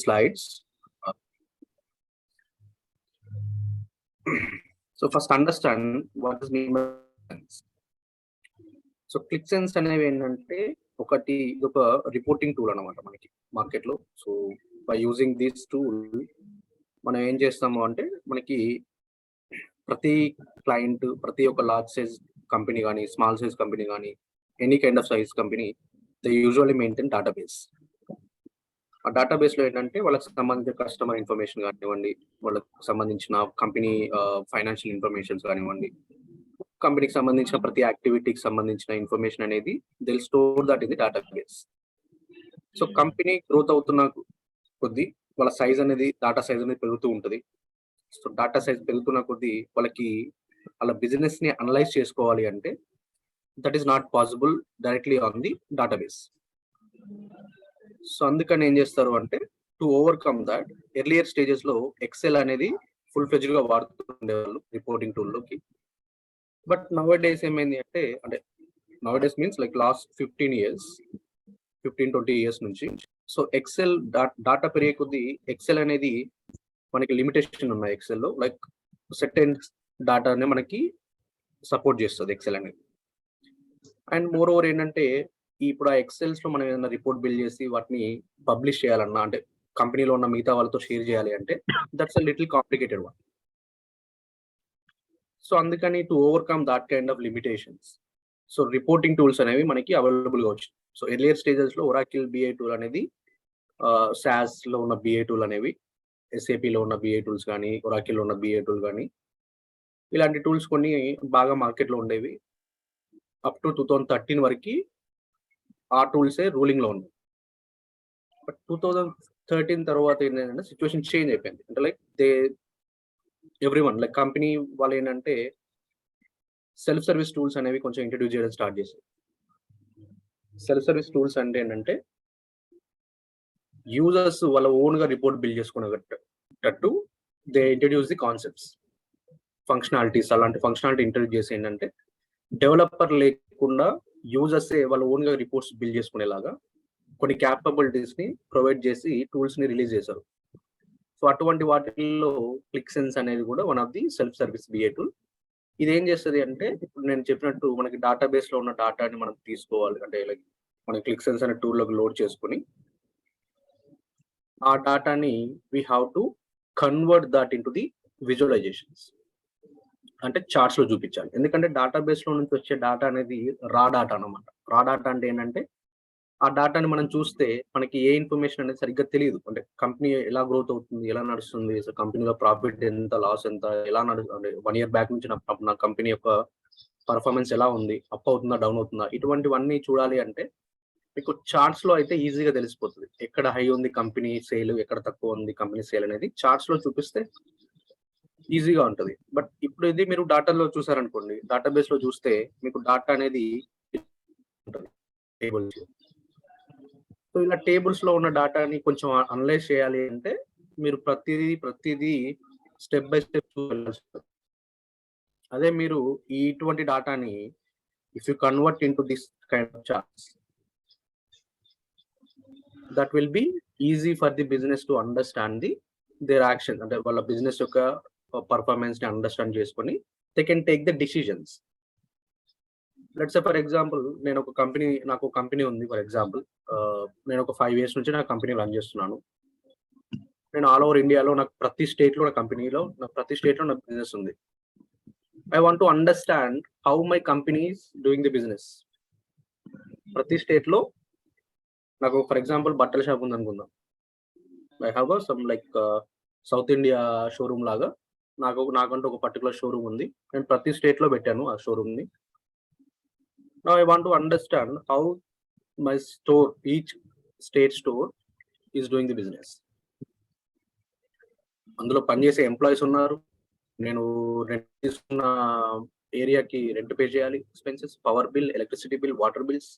slides. So first understand what is mean by sense. So click sense అనేవి ఏంటంటే ఒకటి ఇది ఒక రిపోర్టింగ్ టూల్ అనమాట మనకి మార్కెట్లో. So by using this tool మనం ఏం చేస్తాము అంటే మనకి ప్రతి క్లయింట్, ప్రతి ఒక్క లార్జ్ సైజ్ కంపెనీ కానీ, స్మాల్ సైజ్ కంపెనీ కానీ, any kind of size company they usually maintain database. ఆ డేటాబేస్లో ఏంటంటే వాళ్ళకి సంబంధించిన కస్టమర్ ఇన్ఫర్మేషన్ కానివ్వండి, వాళ్ళకి సంబంధించిన కంపెనీ ఫైనాన్షియల్ ఇన్ఫర్మేషన్స్ కానివ్వండి, కంపెనీకి సంబంధించిన ప్రతి యాక్టివిటీకి సంబంధించిన ఇన్ఫర్మేషన్ అనేది they store that in the database. So company growth అవుతున్న కొద్దీ వాళ్ళ సైజ్ అనేది, డేటా సైజ్ అనేది పెరుగుతూ ఉంటుంది. సో డేటా సైజ్ పెరుగుతున్న కొద్దీ వాళ్ళకి వాళ్ళ బిజినెస్ ని అనలైజ్ చేసుకోవాలి అంటే that is not possible directly on the database. So అందుకని ఏం చేస్తారు అంటే to overcome that earlier stages లో ఎక్సెల్ అనేది ఫుల్ ఫ్లెడ్జ్డ్ గా వాడుతుండేవాళ్ళు రిపోర్టింగ్ టూల్లోకి. బట్ నవ్ డేస్ ఏమైంది అంటే now days means like last 15-20 years నుంచి సో ఎక్సెల్ డాటా పెరిగే కొద్దీ ఎక్సెల్ అనేది మనకి లిమిటేషన్ ఉన్నాయి. ఎక్సెల్లో లైక్ సెర్టైన్ డాటానే మనకి సపోర్ట్ చేస్తుంది ఎక్సెల్ అనేది. అండ్ మోర్ ఓవర్ ఏంటంటే ఇప్పుడు ఆ ఎక్సెల్స్ లో మనం ఏదైనా రిపోర్ట్ బిల్డ్ చేసి వాటిని పబ్లిష్ చేయాలన్నా, అంటే కంపెనీలో ఉన్న మిగతా వాళ్ళతో షేర్ చేయాలి అంటే that's a little complicated one. So అందుకని to overcome that kind of limitations so reporting tools అనేవి మనకి అవైలబుల్గా వచ్చాయి. సో ఎర్లియర్ స్టేజెస్ లో ఒరాకిల్ బిఐ టూల్ అనేది, సాస్ లో ఉన్న బిఐ టూల్ అనేవి, ఎస్ఏపిలో ఉన్న బిఐ టూల్స్ కానీ, ఒరాకిల్లో ఉన్న బిఐ టూల్ కానీ, ఇలాంటి టూల్స్ కొన్ని బాగా మార్కెట్లో ఉండేవి. అప్ టు 2013 వరకు ఆ టూల్సే రూలింగ్ లో ఉంది. బట్ 2013 తర్వాత ఏంటంటే సిచ్యువేషన్ చేంజ్ అయిపోయింది. అంటే లైక్ ఎవ్రీవన్ లైక్ కంపెనీ వాళ్ళు ఏంటంటే సెల్ఫ్ సర్వీస్ టూల్స్ అనేవి కొంచెం ఇంట్రడ్యూస్ చేయడం స్టార్ట్ చేశారు. సెల్ఫ్ సర్వీస్ టూల్స్ అంటే ఏంటంటే యూజర్స్ వాళ్ళ ఓన్ గా రిపోర్ట్ బిల్డ్ చేసుకునేటట్టు they introduce the concepts, functionalities. అలాంటి ఫంక్షనాలిటీ ఇంట్రడ్యూస్ చేసి ఏంటంటే డెవలపర్ లేకుండా యూజర్సే వాళ్ళ ఓన్ గా రిపోర్ట్స్ బిల్డ్ చేసుకునేలాగా కొన్ని క్యాపబిలిటీస్ ని ప్రొవైడ్ చేసి టూల్స్ ని రిలీజ్ చేశారు. సో అటువంటి వాటిల్లో క్లిక్ సెన్స్ అనేది కూడా one of the self service BI tool. ఇది ఏం చేస్తుంది అంటే ఇప్పుడు నేను చెప్పినట్టు మనకి డేటాబేస్ లో ఉన్న డేటాని మనం తీసుకోవాలి అంటే లైక్ మన క్లిక్ సెన్స్ అనే టూల్లోకి లోడ్ చేసుకుని ఆ డేటాని we have to convert that into the visualizations, అంటే చార్ట్స్ లో చూపించాలి. ఎందుకంటే డేటాబేస్ లో నుంచి వచ్చే డేటా అనేది రా డేటా అనమాట. రా డేటా అంటే ఏంటంటే ఆ డేటాని మనం చూస్తే మనకి ఏ ఇన్ఫర్మేషన్ అనేది సరిగ్గా తెలియదు. అంటే కంపెనీ ఎలా గ్రోత్ అవుతుంది, ఎలా నడుస్తుంది, సో కంపెనీలో ప్రాఫిట్ ఎంత, లాస్ ఎంత, ఎలా నడుస్తుంది, 1 year బ్యాక్ నుంచి నా కంపెనీ యొక్క పర్ఫార్మెన్స్ ఎలా ఉంది, అప్ అవుతుందా, డౌన్ అవుతుందా, ఇటువంటివన్నీ చూడాలి అంటే మీకు చార్ట్స్ లో అయితే ఈజీగా తెలిసిపోతుంది. ఎక్కడ హై ఉంది కంపెనీ సేల్, ఎక్కడ తక్కువ ఉంది కంపెనీ సేల్ అనేది చార్ట్స్ లో చూపిస్తే ఈజీగా ఉంటుంది. బట్ ఇప్పుడు ఇది మీరు డాటాలో చూసారనుకోండి, డేటాబేస్ లో చూస్తే మీకు డాటా అనేది ఉంటుంది టేబుల్స్. సో ఇలా టేబుల్స్ లో ఉన్న డాటాని కొంచెం అనలైజ్ చేయాలి అంటే మీరు ప్రతిదీ స్టెప్ బై స్టెప్ చూడాల్సి. అదే మీరు ఇటువంటి డాటాని if you convert into this kind of charts that will be easy for the business to understand their action. అంటే వాళ్ళ బిజినెస్ యొక్క పర్ఫార్మెన్స్ ని అండర్స్టాండ్ చేసుకొని they can take the decisions. Let's say for example నాకు company ఉంది. For example నేను ఒక 5 years నుంచి నా కంపెనీ రన్ చేస్తున్నాను. నేను ఆల్ ఓవర్ ఇండియాలో నాకు ప్రతి స్టేట్ లో నా బిజినెస్ ఉంది. I want to understand how my company is doing the business. ప్రతి స్టేట్ లో నాకు ఫర్ ఎగ్జాంపుల్ బట్టల షాప్ ఉంది అనుకుందాం. I have some like south India showroom లాగా నాకంటూ ఒక పర్టికులర్ షోరూమ్ ఉంది. నేను ప్రతి స్టేట్ లో పెట్టాను ఆ షోరూమ్ ని. Now I want to understand how my store, each state store is doing the business. అందులో పనిచేసే ఎంప్లాయీస్ ఉన్నారు, నేను రెంట్ తీసుకున్న ఏరియాకి రెంట్ పే చేయాలి, expenses, power bill, electricity bill, water bills,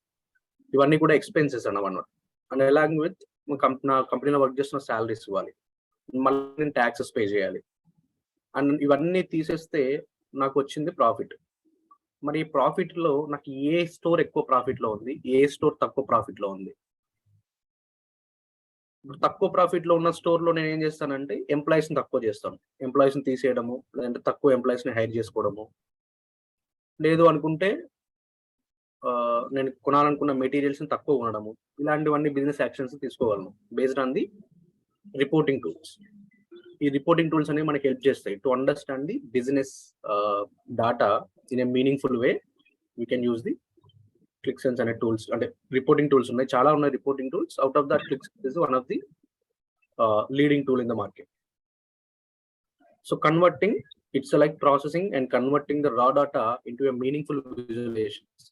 ఇవన్నీ కూడా ఎక్స్పెన్సెస్ అన్నమాట. అండ్ అలాంగ్ విత్ నా కంపెనీలో వర్క్ చేస్తున్న శాలరీస్ ఇవ్వాలి, మళ్ళీ నేను ట్యాక్సెస్ పే చేయాలి. అండ్ ఇవన్నీ తీసేస్తే నాకు వచ్చింది ప్రాఫిట్. మరి ప్రాఫిట్ లో నాకు ఏ స్టోర్ ఎక్కువ ప్రాఫిట్ లో ఉంది, ఏ స్టోర్ తక్కువ ప్రాఫిట్ లో ఉంది, తక్కువ ప్రాఫిట్ లో ఉన్న స్టోర్ లో నేను ఏం చేస్తానంటే ఎంప్లాయీస్ ని తక్కువ చేస్తాను, ఎంప్లాయీస్ ని తీసేయడము, లేదంటే తక్కువ ఎంప్లాయీస్ ని హైర్ చేసుకోవడము. లేదు అనుకుంటే నేను కొనాలనుకున్న మెటీరియల్స్ ని తక్కువ కొనడము, ఇలాంటివన్నీ బిజినెస్ యాక్షన్స్ తీసుకోగలను based on the reporting tools. ఈ రిపోర్టింగ్ టూల్స్ అనేవి మనకి హెల్ప్ చేస్తాయి to understand the business data in a meaningful way. We can use the Qlik sense అనే టూల్స్. అంటే రిపోర్టింగ్ టూల్స్ ఉన్నాయి, చాలా ఉన్నాయి reporting tools. Out of that click Sense is one of the leading tool in the market. So converting, it's like processing and converting the raw data into a meaningful visualizations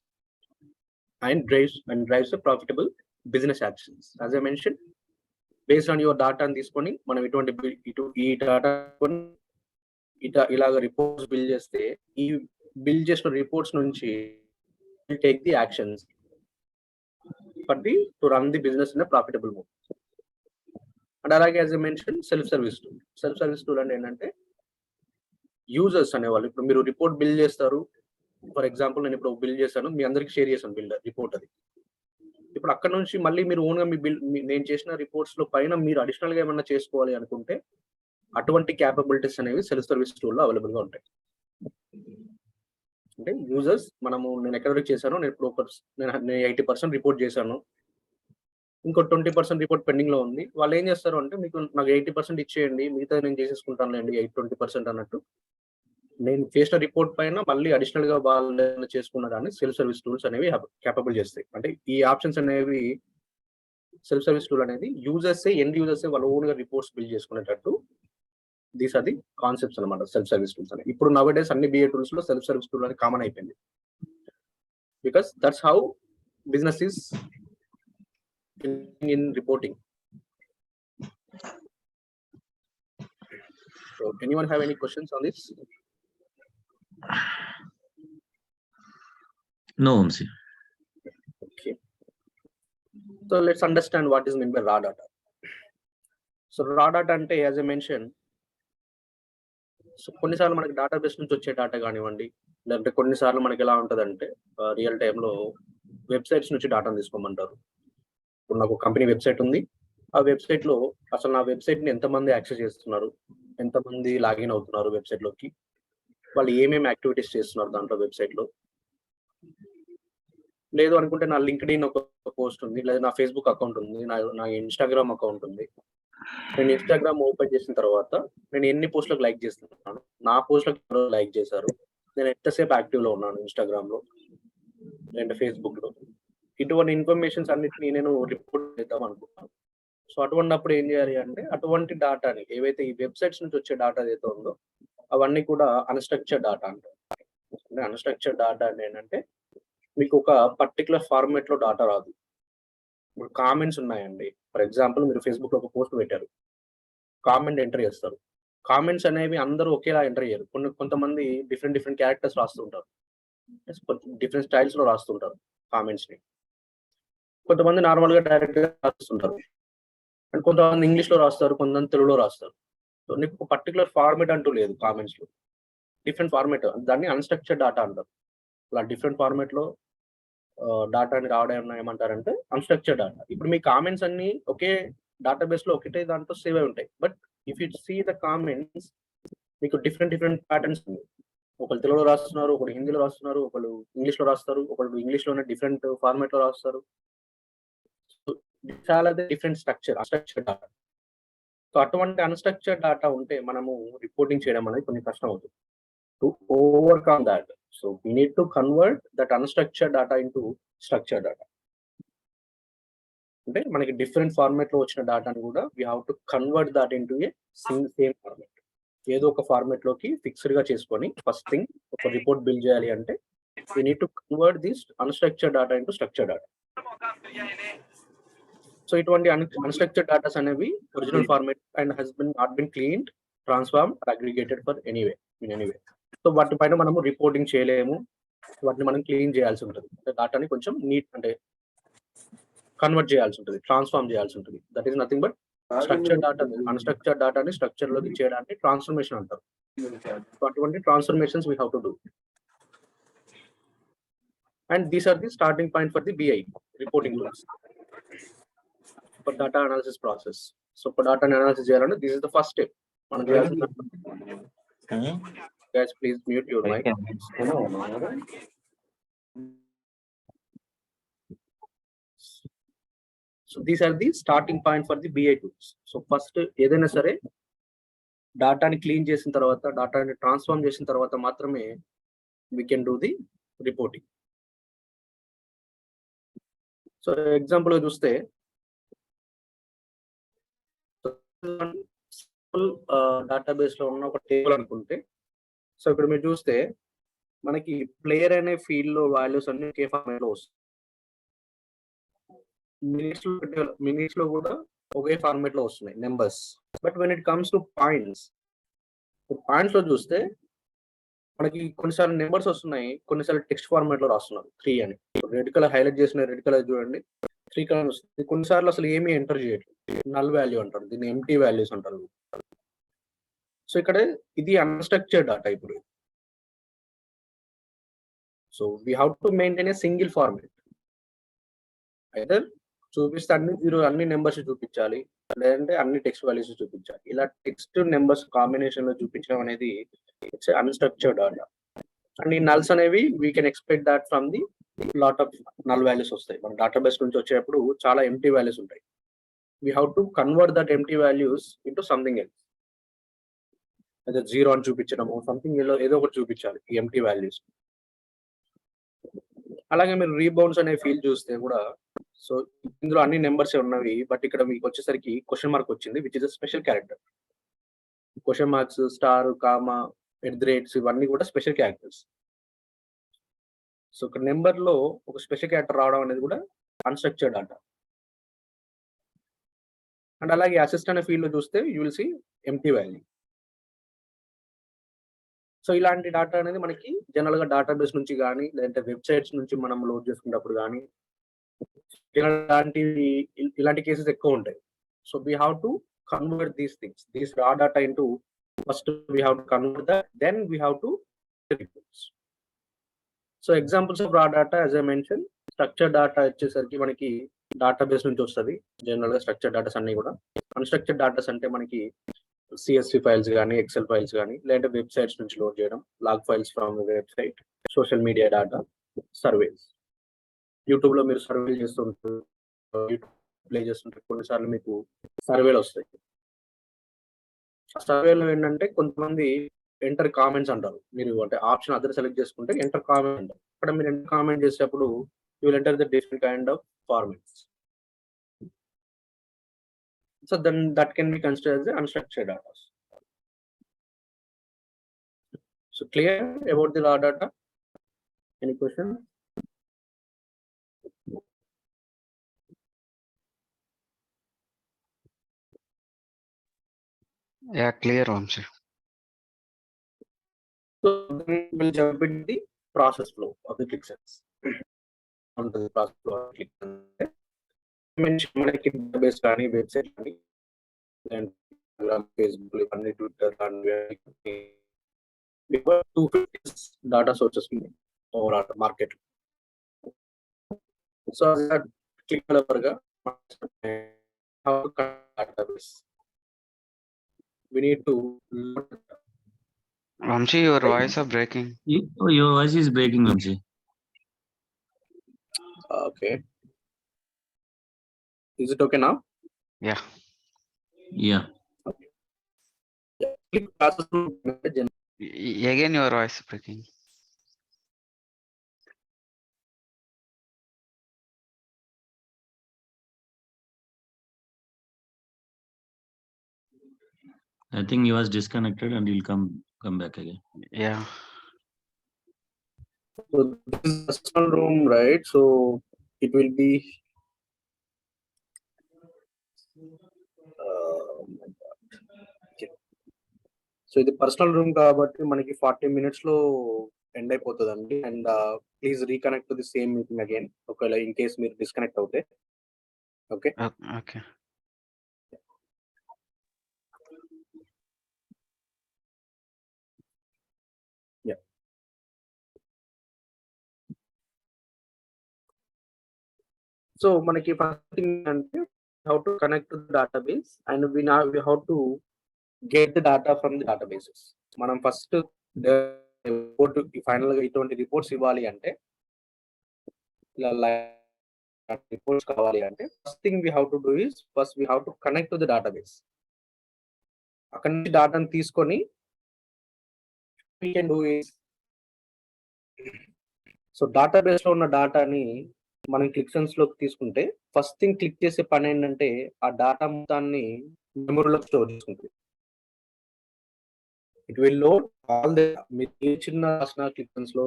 and drives a profitable business actions. As I mentioned, based on your data and తీసుకొని మనం ఈ data ఇలాగ reports build చేస్తే, ఈ build చేసిన reports నుంచి take the actions to run the business in a profitable mode. And అలాగే as I mention self service tool అంటే ఏంటంటే యూజర్స్ అనేవాళ్ళు, ఇప్పుడు మీరు రిపోర్ట్ బిల్డ్ చేస్తారు. ఫర్ ఎగ్జాంపుల్ నేను ఇప్పుడు బిల్డ్ చేశాను, మీ అందరికి షేర్ చేశాను రిపోర్ట్. అది ఇప్పుడు అక్కడ నుంచి మళ్ళీ మీరు ఓన్గా నేను చేసిన రిపోర్ట్స్ లో పైన మీరు అడిషనల్ గా ఏమన్నా చేసుకోవాలి అనుకుంటే అటువంటి క్యాపబిలిటీస్ అనేవి సెల్ఫ్ సర్వీస్ టూల్లో అవైలబుల్ గా ఉంటాయి. అంటే యూజర్స్, నేను ఎక్కడ వరకు చేశాను, నేను ఇప్పుడు నేను 80% రిపోర్ట్ చేశాను, ఇంకో 20% రిపోర్ట్ పెండింగ్ లో ఉంది. వాళ్ళు ఏం చేస్తారు అంటే, నాకు 80% ఇచ్చేయండి, మిగతా నేను చేసేసుకుంటానులేండి 20% అన్నట్టు. నేను చేసిన రిపోర్ట్ పైన మళ్ళీ అడిషనల్ గా వాళ్ళు చేసుకున్న దాన్ని సెల్ఫ్ సర్వీస్ టూల్స్ అనేవి క్యాపబుల్ చేస్తాయి. అంటే ఈ ఆప్షన్స్ అనేవి సెల్ఫ్ సర్వీస్ టూల్ అనేది ఎండ్ యూజర్స్ వాళ్ళ ఓన్ గా రిపోర్ట్స్ బిల్డ్ చేసుకునేటట్టు దీస్ ఆర్ ది కాన్సెప్ట్స్ అనమాట సెల్ఫ్ సర్వీస్ టూల్స్ అని. ఇప్పుడు నవ్ డేస్ అన్ని బిఏ టూల్స్ లో సెల్ఫ్ సర్వీస్ టూల్ అని కామన్ అయిపోయింది, because that's how business is in reporting. So anyone have any questions on this? No, Vamsi. Okay, so let's understand what is meant by raw data. So raw data ante, as I mentioned, so కొన్నిసార్లు మనకి database నుంచి వచ్చే data కానివ్వండి, లేదంటే కొన్నిసార్లు మనకి ఎలా ఉంటుందంటే రియల్ టైంలో వెబ్సైట్స్ నుంచి డేటాను తీసుకోమంటారు. ఇప్పుడు నాకు కంపెనీ వెబ్సైట్ ఉంది, ఆ వెబ్సైట్ లో అసలు నా వెబ్సైట్ ని ఎంతమంది యాక్సెస్ చేస్తున్నారు, ఎంతమంది లాగిన్ అవుతున్నారు వెబ్సైట్ లోకి, వాళ్ళు ఏమేమి యాక్టివిటీస్ చేస్తున్నారు దాంట్లో వెబ్సైట్ లో. లేదు అనుకుంటే నా లింక్డ్ఇన్ ఒక పోస్ట్ ఉంది, లేదా నా ఫేస్బుక్ అకౌంట్ ఉంది, నా ఇన్స్టాగ్రామ్ అకౌంట్ ఉంది. నేను ఇన్స్టాగ్రామ్ ఓపెన్ చేసిన తర్వాత నేను ఎన్ని పోస్టులకు లైక్ చేస్తున్నాను, నా పోస్టులకు లైక్ చేశారు, నేను ఎంతసేపు యాక్టివ్ లో ఉన్నాను ఇన్స్టాగ్రామ్ లో లేదంటే ఫేస్బుక్ లో, ఇటువంటి ఇన్ఫర్మేషన్స్ అన్నిటిని నేను రిపోర్ట్ చేద్దాం అనుకుంటాను. సో అటువంటిప్పుడు ఏం చేయాలి అంటే, అటువంటి డేటాని ఏవైతే ఈ వెబ్సైట్స్ నుంచి వచ్చే డేటా ఏదైతే ఉందో అవన్నీ కూడా అన్స్ట్రక్చర్డ్ డేటా అంటారు. అంటే అన్స్ట్రక్చర్డ్ డేటా అంటే ఏంటంటే, మీకు ఒక పర్టికులర్ ఫార్మేట్ లో డేటా రాదు. ఇప్పుడు కామెంట్స్ ఉన్నాయండి, ఫర్ ఎగ్జాంపుల్ మీరు ఫేస్బుక్ లో ఒక పోస్ట్ పెట్టారు, కామెంట్ ఎంటర్ చేస్తారు. కామెంట్స్ అనేవి అందరూ ఒకేలా ఎంటర్ చేయరు, కొంతమంది డిఫరెంట్ క్యారెక్టర్స్ రాస్తుంటారు, డిఫరెంట్ స్టైల్స్ లో రాస్తుంటారు కామెంట్స్ ని. కొంతమంది నార్మల్ గా డైరెక్ట్ గా రాస్తుంటారు, అండ్ కొంతమంది ఇంగ్లీష్ లో రాస్తారు, కొంతమంది తెలుగులో రాస్తారు. సో నీకు ఒక పర్టికులర్ ఫార్మేట్ అంటూ లేదు కామెంట్స్ లో, డిఫరెంట్ ఫార్మేట్, దాన్ని అన్స్ట్రక్చర్డ్ డేటా అంటారు. అలా డిఫరెంట్ ఫార్మేట్ లో డేటాని రావడం ఏమంటారంటే అన్స్ట్రక్చర్డ్ డేటా. ఇప్పుడు మీ కామెంట్స్ అన్ని ఒకే డేటాబేస్ లో ఒకటే దాంట్లో సేవ్ అయి ఉంటాయి, but if you see the comments మీకు డిఫరెంట్ ప్యాటర్న్స్ ఉంది. ఒకళ్ళు తెలుగులో రాస్తున్నారు, ఒకళ్ళు హిందీలో రాస్తున్నారు, ఒకళ్ళు ఇంగ్లీష్ లో రాస్తారు, ఒకళ్ళు ఇంగ్లీష్ లోనే డిఫరెంట్ ఫార్మేట్ లో రాస్తారు. చాలా డిఫరెంట్ అన్స్ట్రక్చర్డ్ డేటా. సో అటువంటి అన్స్ట్రక్చర్డ్ డేటా ఉంటే మనము రిపోర్టింగ్ చేయడం అనేది కొంచెం కష్టం అవుతుంది. To overcome that, so we need to convert that unstructured data into structured data. అంటే మనకి డిఫరెంట్ ఫార్మేట్ లో వచ్చిన డేటాని కూడా we have to convert that into A same format. ఏదో ఒక ఫార్మేట్ లోకి ఫిక్స్డ్ గా చేసుకొని ఫస్ట్ థింగ్ ఒక రిపోర్ట్ బిల్డ్ చేయాలి అంటే we need to convert this unstructured data into structured data. So ఇటువంటి అన్స్ట్రక్చర్డ్ డేటాస్ అనేవి original format and has been not been cleaned, transform, aggregated for anyway. So వాటి పైన మనము రిపోర్టింగ్ చేయలేము, వాటిని మనం క్లీన్ చేయాల్సి ఉంటుంది. డేటాని కొంచెం నీట్ అంటే కన్వర్ట్ చేయాల్సి ఉంటుంది, ట్రాన్స్ఫార్మ్ చేయాల్సి ఉంటుంది. That is nothing but structured data. Unstructured డేటాని స్ట్రక్చర్ లోకి చేయడానికి ట్రాన్స్ఫర్మేషన్ అంటారు. సో అటువంటి transformations we have to do. And these are the starting point for the BI reporting tools. for data analysis process. So for data analysis చేయాలంటే this is the first step. మనం చేయాల్సిన guys please mute your mic. So these are the starting point for the BI tools. So first ఏదైనా సరే డాటాని clean చేసిన తర్వాత డాటాని transform చేసిన తర్వాత మాత్రమే we can do the reporting. So example చూస్తే డేటాబేస్ లో ఉన్న ఒక టేబుల్ అనుకుంటే, సో ఇక్కడ మీరు చూస్తే మనకి ప్లేయర్ అనే ఫీల్డ్ లో వాల్యూస్ అన్ని ఒకే ఫార్మాట్ లో వస్తాయి. మినిట్స్ లో కూడా ఒకే ఫార్మాట్ లో వస్తున్నాయి numbers. But when it comes to points లో చూస్తే మనకి కొన్నిసార్లు నెంబర్స్ వస్తున్నాయి, కొన్నిసార్లు టెక్స్ట్ ఫార్మాట్ లో రాస్తున్నారు 3 అని. రెడ్ కలర్ హైలైట్ చేసిన రెడ్ కలర్ చూడండి 3 కలర్ వస్తుంది. కొన్నిసార్లు అసలు ఏమీ ఎంటర్ చేయట్లేదు, నల్ వాల్యూ అంటారు, దీన్ని ఎంటీ వాల్యూస్ అంటారు. సో ఇక్కడ ఇది అన్స్ట్రక్చర్డ్ డేటా. ఇప్పుడు so we have to maintain a single format. అయితే చూపిస్తే అన్ని నెంబర్స్ చూపించాలి, లేదంటే అన్ని టెక్స్ట్ వాల్యూస్ చూపించాలి. ఇలా టెక్స్ట్ నెంబర్స్ కాంబినేషన్ లో చూపించడం అనేది ఇట్స్ అన్స్ట్రక్చర్డ్ డేటా. అండ్ ఈ నల్స్ అనేవి we can expect that from the lot of null values వస్తాయి. మన డేటాబేస్ నుంచి వచ్చేటప్పుడు చాలా ఎంటీ వాల్యూస్ ఉంటాయి. We have to convert that empty values into something else. అదే 0 అని చూపించడము, సంథింగ్ ఏదో ఒకటి చూపించాలి ఈ ఎంటీ వాల్యూస్. అలాగే మీరు రీబౌండ్స్ అనే ఫీల్డ్ చూస్తే కూడా, సో ఇందులో అన్ని నెంబర్స్ ఉన్నవి, బట్ ఇక్కడ మీకు వచ్చేసరికి క్వశ్చన్ మార్క్ వచ్చింది, which is a special character. Question marks, star, comma, @, ఇవన్నీ కూడా స్పెషల్ క్యారెక్టర్స్. సో ఇక్కడ నెంబర్ లో ఒక స్పెషల్ క్యారెక్టర్ రావడం అనేది కూడా అన్స్ట్రక్చర్డ్ డేటా. అండ్ అలాగే అసిస్ట్ అనే ఫీల్డ్ లో చూస్తే you will see empty value. So ఇలాంటి డేటా అనేది మనకి జనరల్ గా డేటాబేస్ నుంచి కానీ, లేదంటే వెబ్సైట్స్ నుంచి మనం లోడ్ చేసుకున్నప్పుడు కానీ ఇలాంటి కేసెస్ ఎక్కువ ఉంటాయి. So we have to convert these things, these raw data into, first we have to convert that, then we have to reports. So examples of raw data as I mention, structure data వచ్చేసరికి మనకి database నుంచి వస్తుంది general గా structure datas అన్ని కూడా. Unstructured datas అంటే మనకి CSV files కానీ, ఎక్సెల్ ఫైల్స్ కానీ, లేదంటే వెబ్సైట్స్ నుంచి లోడ్ చేయడం, log files from website, social media data, surveys. YouTube లో మీరు సర్వేలు చేస్తుంటారు, యూట్యూబ్ ప్లే చేస్తుంటారు, కొన్నిసార్లు మీకు సర్వేలు వస్తాయి. సర్వేలో ఏంటంటే కొంతమంది ఎంటర్ కామెంట్స్ అంటారు. మీరు అంటే ఆప్షన్ అదర్ సెలెక్ట్ చేసుకుంటే ఎంటర్ కామెంట్ అంటారు. ఇక్కడ మీరు ఎంటర్ కామెంట్ చేసేటప్పుడు you will enter the different kind of formats. So then that can be considered as the unstructured data. So clear about the raw data? Any question? Yeah, clear, Vamsi. So then we'll jump into the process flow of the ClickSense. Onto the process flow of ClickSense. Mention మనకి database కానీ, website కానీ, Facebook, Twitter, and 250 data sources overall market. So that click how to database. We need to load. Vamsi, your voice is breaking. Your voice is breaking, Vamsi. Okay. Is it okay now? Yeah. Yeah. Okay. Yeah. Click process. Again, your voice is breaking. I think he was disconnected and he'll come back again. Yeah. So this is the personal room, right? So it will be so ఇది personal room కాబట్టి మనకి 40 minutes లో end అయిపోతుందండి. And please reconnect to the same meeting again, ఒకవేళ in case మీరు disconnect అవుతే. Okay. Okay. Yeah. So మనకి first thing అంటే how to connect to the database and we how to get the data from the databases. మనం first report final గా ఇటువంటి reports ఇవ్వాలి అంటే ఇలా రిపోర్ట్స్ కావాలి అంటే first thing we have to do is first we have to connect to the database. అక్కడి నుంచి డేటాను తీసుకొని we can do is so database లో ఉన్న డేటాని మనం క్లిక్సెన్స్ లోకి తీసుకుంటే ఫస్ట్ థింగ్ క్లిక్ చేసే పని ఏంటంటే ఆ డేటా మొత్తాన్ని మెమరీలో స్టోర్ చేసుకుంటుంది. It will load all the మీరు ఏ చిన్న రాసిన క్లిక్సెన్స్ లో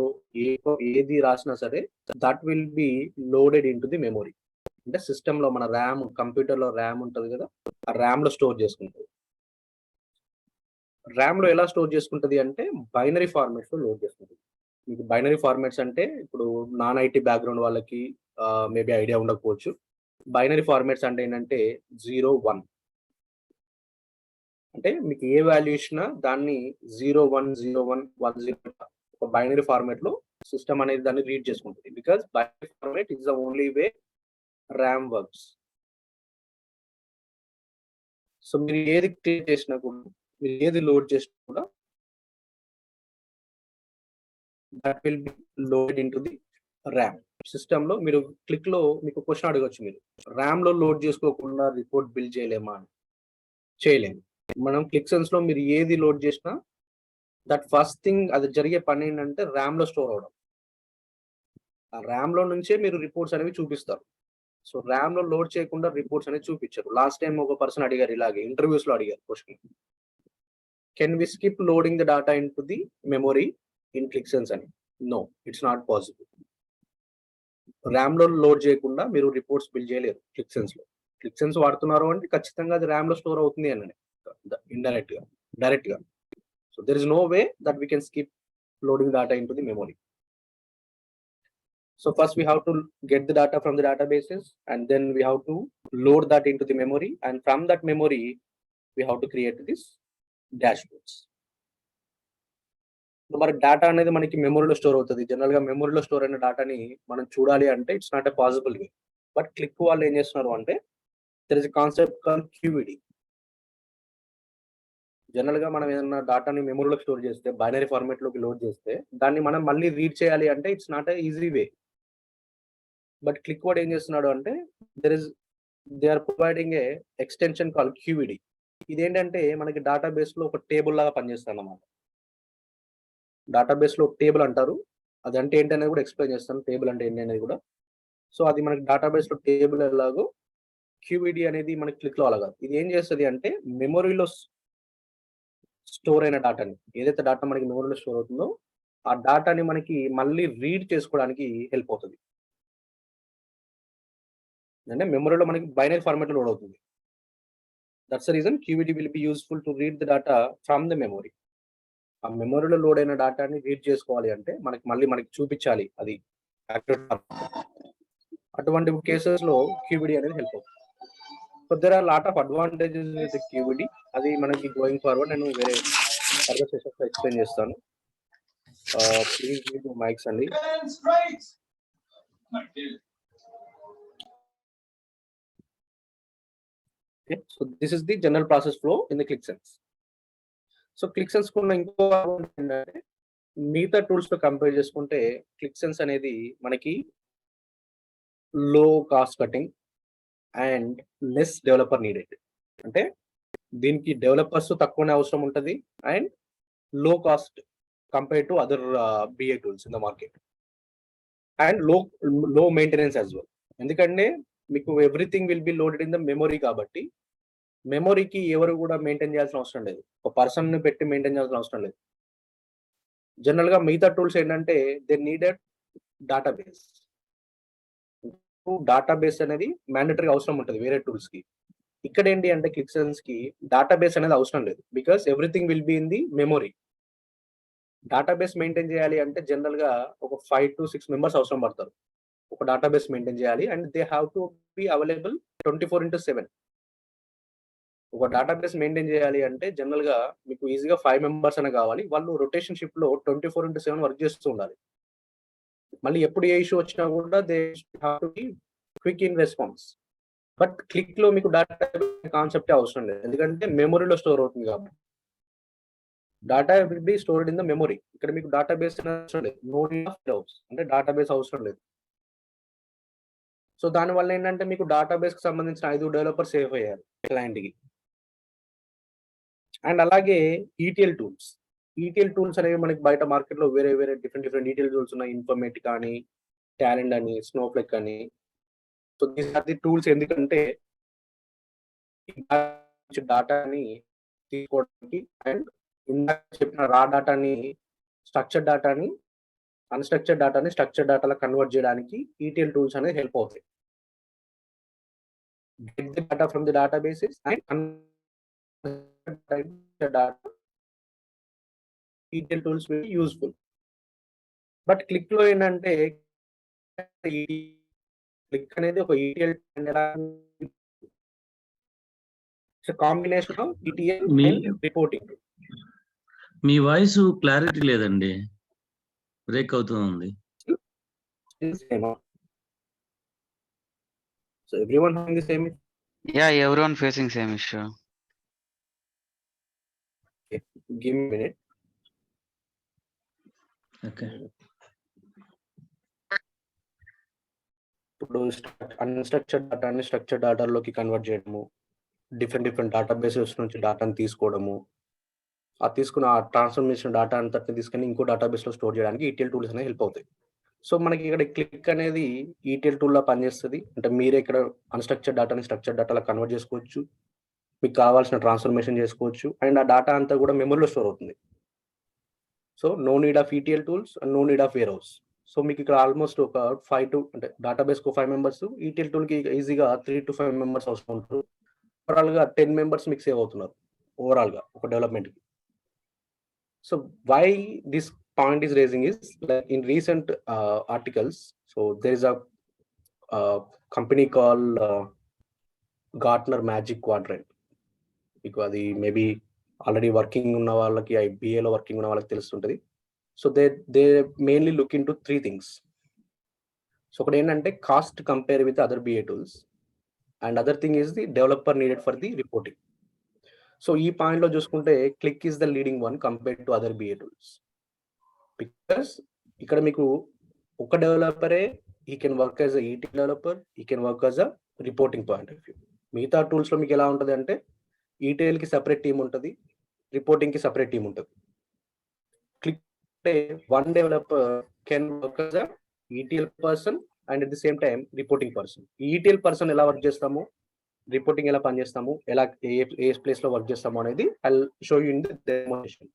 ఏది రాసినా సరే that will be loaded in to the memory. అంటే సిస్టమ్ లో మన ర్యామ్ కంప్యూటర్ లో ర్యామ్ ఉంటుంది కదా, ఆ ర్యామ్ లో స్టోర్ చేసుకుంటుంది. ర్యామ్ లో ఎలా స్టోర్ చేసుకుంటుంది అంటే బైనరీ ఫార్మాట్స్ లో లోడ్ చేసుకుంటుంది. మీకు బైనరీ ఫార్మాట్స్ అంటే ఇప్పుడు నాన్ ఐటీ బ్యాక్గ్రౌండ్ వాళ్ళకి మేబీ ఐడియా ఉండకపోవచ్చు. బైనరీ ఫార్మాట్స్ అంటే ఏంటంటే 0-1 అంటే మీకు ఏ వాల్యూ ఇచ్చినా దాన్ని 0-1-0-1-1-0 ఒక బైనరీ ఫార్మాట్ లో సిస్టమ్ అనేది దాన్ని రీడ్ చేసుకుంటుంది. Because binary format is the only way RAM works. So మీరు ఏది క్రియేట్ చేసినా కూడా మీరు ఏది లోడ్ చేసినా కూడా that will B load in to the RAM. System లో మీరు క్లిక్ లో మీకు క్వశ్చన్ అడగచ్చు, మీరు ర్యామ్ లో లోడ్ చేసుకోకుండా రిపోర్ట్ బిల్డ్ చేయలేమా అని. చేయలేము. మనం క్లిక్సెన్స్ లో మీరు ఏది లోడ్ చేసినా దట్ ఫస్ట్ థింగ్ అది జరిగే పని ఏంటంటే ర్యామ్ లో స్టోర్ అవడం. ఆ ర్యామ్ లో నుంచే మీరు రిపోర్ట్స్ అనేవి చూపిస్తారు. సో ర్యామ్ లో లోడ్ చేయకుండా రిపోర్ట్స్ అనేవి చూపించారు. లాస్ట్ టైం ఒక పర్సన్ అడిగారు, ఇలాగే ఇంటర్వ్యూస్ లో అడిగారు question, can we skip loading the data into the memory in Qlik Sense అని. No, it's not possible. RAM లో లోడ్ చేయకుండా మీరు రిపోర్ట్స్ బిల్డ్ చేయలేరు క్లిక్సెన్స్ లో. క్లిక్సెన్స్ వాడుతున్నారు అంటే ఖచ్చితంగా అది ర్యామ్ లో స్టోర్ అవుతుంది అని ఇండైరెక్ట్ గా, డైరెక్ట్ గా. So there is no way that we can skip loading data into the memory. So first we have to get the data from the databases and then we have to load that into the memory, and from that memory we have to create this dashboards. మరి data అనేది మనకి మెమరీలో store అవుతుంది. General గా మెమరీలో store అయిన డేటాని మనం చూడాలి అంటే it's not a possible way. But Qlik వాళ్ళు ఏం చేస్తున్నారు అంటే there is a concept call QVD. General గా మనం ఏదైనా డేటాని మెమరీలో స్టోర్ చేస్తే బైనరీ ఫార్మాట్ లోకి లోడ్ చేస్తే దాన్ని మనం మళ్ళీ రీడ్ చేయాలి అంటే it's not a easy way. But Qlik వాడు ఏం చేస్తున్నాడు అంటే they are providing a extension call QVD. ఇదేంటంటే మనకి డేటాబేస్ లో ఒక టేబుల్ లాగా పనిచేస్తుంది అన్నమాట. డేటాబేస్ లో టేబుల్ అంటారు, అది అంటే ఏంటి అనేది కూడా ఎక్స్ప్లెయిన్ చేస్తాను, టేబుల్ అంటే ఏంటి అనేది కూడా. సో అది మనకి డేటాబేస్ లో టేబుల్ ఎలాగో క్యూవిడి అనేది మనకి క్లిక్ లో అలాగా. ఇది ఏం చేస్తుంది అంటే మెమరీలో స్టోర్ అయిన డేటాని, ఏదైతే డేటా మనకి మెమరీలో స్టోర్ అవుతుందో ఆ డేటాని మనకి మళ్ళీ రీడ్ చేసుకోవడానికి హెల్ప్ అవుతుంది. అంటే మెమరీలో మనకి బైనరీ ఫార్మాట్ లో లోడ్ అవుతుంది. That's the reason QVD will be useful to read the data from the memory. ఆ మెమరీలో లోడ్ అయిన డేటాని రీడ్ చేసుకోవాలి అంటే మనకి చూపించాలి అది. అటువంటి కేసెస్ లో క్యూవిడి అనేది హెల్ప్ అవుతుంది. So there are lot of advantages with QVD. అది మనకి గోయింగ్ ఫార్వర్డ్ నేను వేరే ఫర్దర్ సెషన్స్ లో ఎక్స్ప్లెయిన్ చేస్తాను. ప్లీజ్ గివ్ మైక్స్ అండి. Okay, so this is the general process flow in the ClickSense. So Qlik Sense కున్న ఇంకో ఏంటంటే మిగతా టూల్స్ తో కంపేర్ చేసుకుంటే క్లిక్సెన్స్ అనేది మనకి low cost cutting and less developer needed. అంటే దీనికి డెవలపర్స్ తక్కువనే అవసరం ఉంటుంది and low cost compare to other BI tools in the market, and low maintenance as well. ఎందుకంటే మీకు everything will be loaded in the memory కాబట్టి మెమరీకి ఎవరు కూడా మెయింటైన్ చేయాల్సిన అవసరం లేదు, ఒక పర్సన్ ని పెట్టి మెయింటైన్ చేయాల్సిన అవసరం లేదు. జనరల్ గా మిగతా టూల్స్ ఏంటంటే దే నీడెడ్ డేటాబేస్. డేటాబేస్ అనేది మ్యాండటరీ అవసరం ఉంటుంది వేరే టూల్స్ కి. ఇక్కడ ఏంటి అంటే క్లిక్సెన్స్ కి డేటాబేస్ అనేది అవసరం లేదు, because everything will be in the memory. Database maintain చేయాలి అంటే జనరల్ గా ఒక 5 to 6 మెంబర్స్ అవసరం పడతారు ఒక డేటాబేస్ మెయింటైన్ చేయాలి, and they have to be available 24/7. ఒక డేటాబేస్ మెయింటైన్ చేయాలి అంటే జనరల్ గా మీకు ఈజీగా 5 మెంబర్స్ అనే కావాలి. వాళ్ళు రొటేషన్ షిఫ్ట్ లో 24/7 వర్క్ చేస్తూ ఉండాలి. మళ్ళీ ఎప్పుడు ఏ ఇష్యూ వచ్చినా కూడా they have to be quick in response. But click లో మీకు డేటా కాన్సెప్ట్ అవసరం లేదు, ఎందుకంటే మెమొరీలో స్టోర్ అవుతుంది కాబట్టి. Data will be stored in the memory. ఇక్కడ మీకు డేటాబేస్ అవసరం లేదు, నో నీడ్ ఆఫ్ హౌస్ అంటే డేటాబేస్ అవసరం లేదు. సో దానివల్ల ఏంటంటే మీకు డేటాబేస్ కి సంబంధించిన 5 డెవలపర్స్ సేవ్ అయ్యారు క్లయింట్ కి. అండ్ అలాగే ఈటీఎల్ టూల్స్. ఈటీఎల్ టూల్స్ అనేవి మనకి బయట మార్కెట్ లో వేరే వేరే డిఫరెంట్ ఈటీఎల్ టూల్స్ ఉన్నాయి. ఇన్ఫర్మేటిక్ అని, టాలెంట్ అని, స్నోఫ్లెక్ అని. So these are the tools ఎందుకంటే డేటాని తీసుకోవడానికి అండ్ ఇందాక చెప్పిన రా డేటాని, స్ట్రక్చర్ డేటాని, అన్‌స్ట్రక్చర్డ్ డేటాని స్ట్రక్చర్డ్ డేటాలో కన్వర్ట్ చేయడానికి ఈటీఎల్ టూల్స్ అనేది హెల్ప్ అవుతాయి. Get the data from the databases and convert the data. ETL tools will be useful. But Qlik లో ఏంటంటే Qlik అనేది ఒక ETL combination of ETL and reporting. Me voice clarity లేదండి, break అవుతుంది. So everyone having the same issue? Yeah, everyone facing same issue. Okay, give me a minute. Okay. ఇప్పుడు unstructured డేటాని structured డేటాలోకి convert చేయడము, different databases నుంచి డేటాని తీసుకోవడము, ఆ తీసుకున్న ఆ ట్రాన్స్ఫర్మేషన్ డేటా అంతటిని తీసుకొని ఇంకో డేటాబేస్లో స్టోర్ చేయడానికి ఈటీఎల్ టూల్స్ అనేవి హెల్ప్ అవుతాయి. సో మనకి ఇక్కడ క్లిక్ అనేది ఈటీఎల్ టూల్లా పనిచేస్తుంది. అంటే మీరే ఇక్కడ అన్‌స్ట్రక్చర్డ్ డేటాని స్ట్రక్చర్డ్ డేటాలో కన్వర్ట్ చేసుకోవచ్చు, మీకు కావాల్సిన ట్రాన్స్ఫర్మేషన్ చేసుకోవచ్చు, అండ్ ఆ డేటా అంతా కూడా మెమరీలో స్టోర్ అవుతుంది. So no need of ETL tools and no need of warehouse. So మీకు ఇక్కడ ఆల్మోస్ట్ ఒక 5 to అంటే డేటాబేస్కు 5 మెంబర్స్, ఈటీఎల్ టూల్కి ఈజీగా 3 to 5 మెంబర్స్ అవసరం ఉంటారు. ఓవరాల్గా 10 మెంబర్స్ మీకు సేవ్ అవుతున్నారు ఓవరాల్గా ఒక డెవలప్మెంట్కి. So why this point is raising is like in recent articles. So there is a company called Gartner Magic Quadrant. Because the maybe already working ఉన్న వాళ్ళకి BA లో వర్కింగ్ ఉన్న వాళ్ళకి తెలుస్తుంటది. So they mainly look into 3 things. So ఒకటి ఏంటంటే cost compare with other BA tools, and other thing is the developer needed for the reporting. So ఈ point లో చూసుకుంటే Qlik is the leading one compared to other BA tools. Because ఇక్కడ మీకు ఒక డెవలపరే he can work as ETL developer, he can work as a reporting point of view. మిగతా tools లో మీకు ఎలా ఉంటుంది అంటే ఈటీఎల్ కి సెపరేట్ టీమ్ ఉంటుంది, రిపోర్టింగ్ కి సెపరేట్ టీమ్ ఉంటుంది. Click one developer can work as a ETL person and at the same time reporting person. ఈ ఈటీఎల్ పర్సన్ ఎలా వర్క్ చేస్తాము, రిపోర్టింగ్ ఎలా పనిచేస్తాము, ఎలా ఏ ప్లేస్ లో వర్క్ చేస్తాము అనేది I will show you in the demonstration.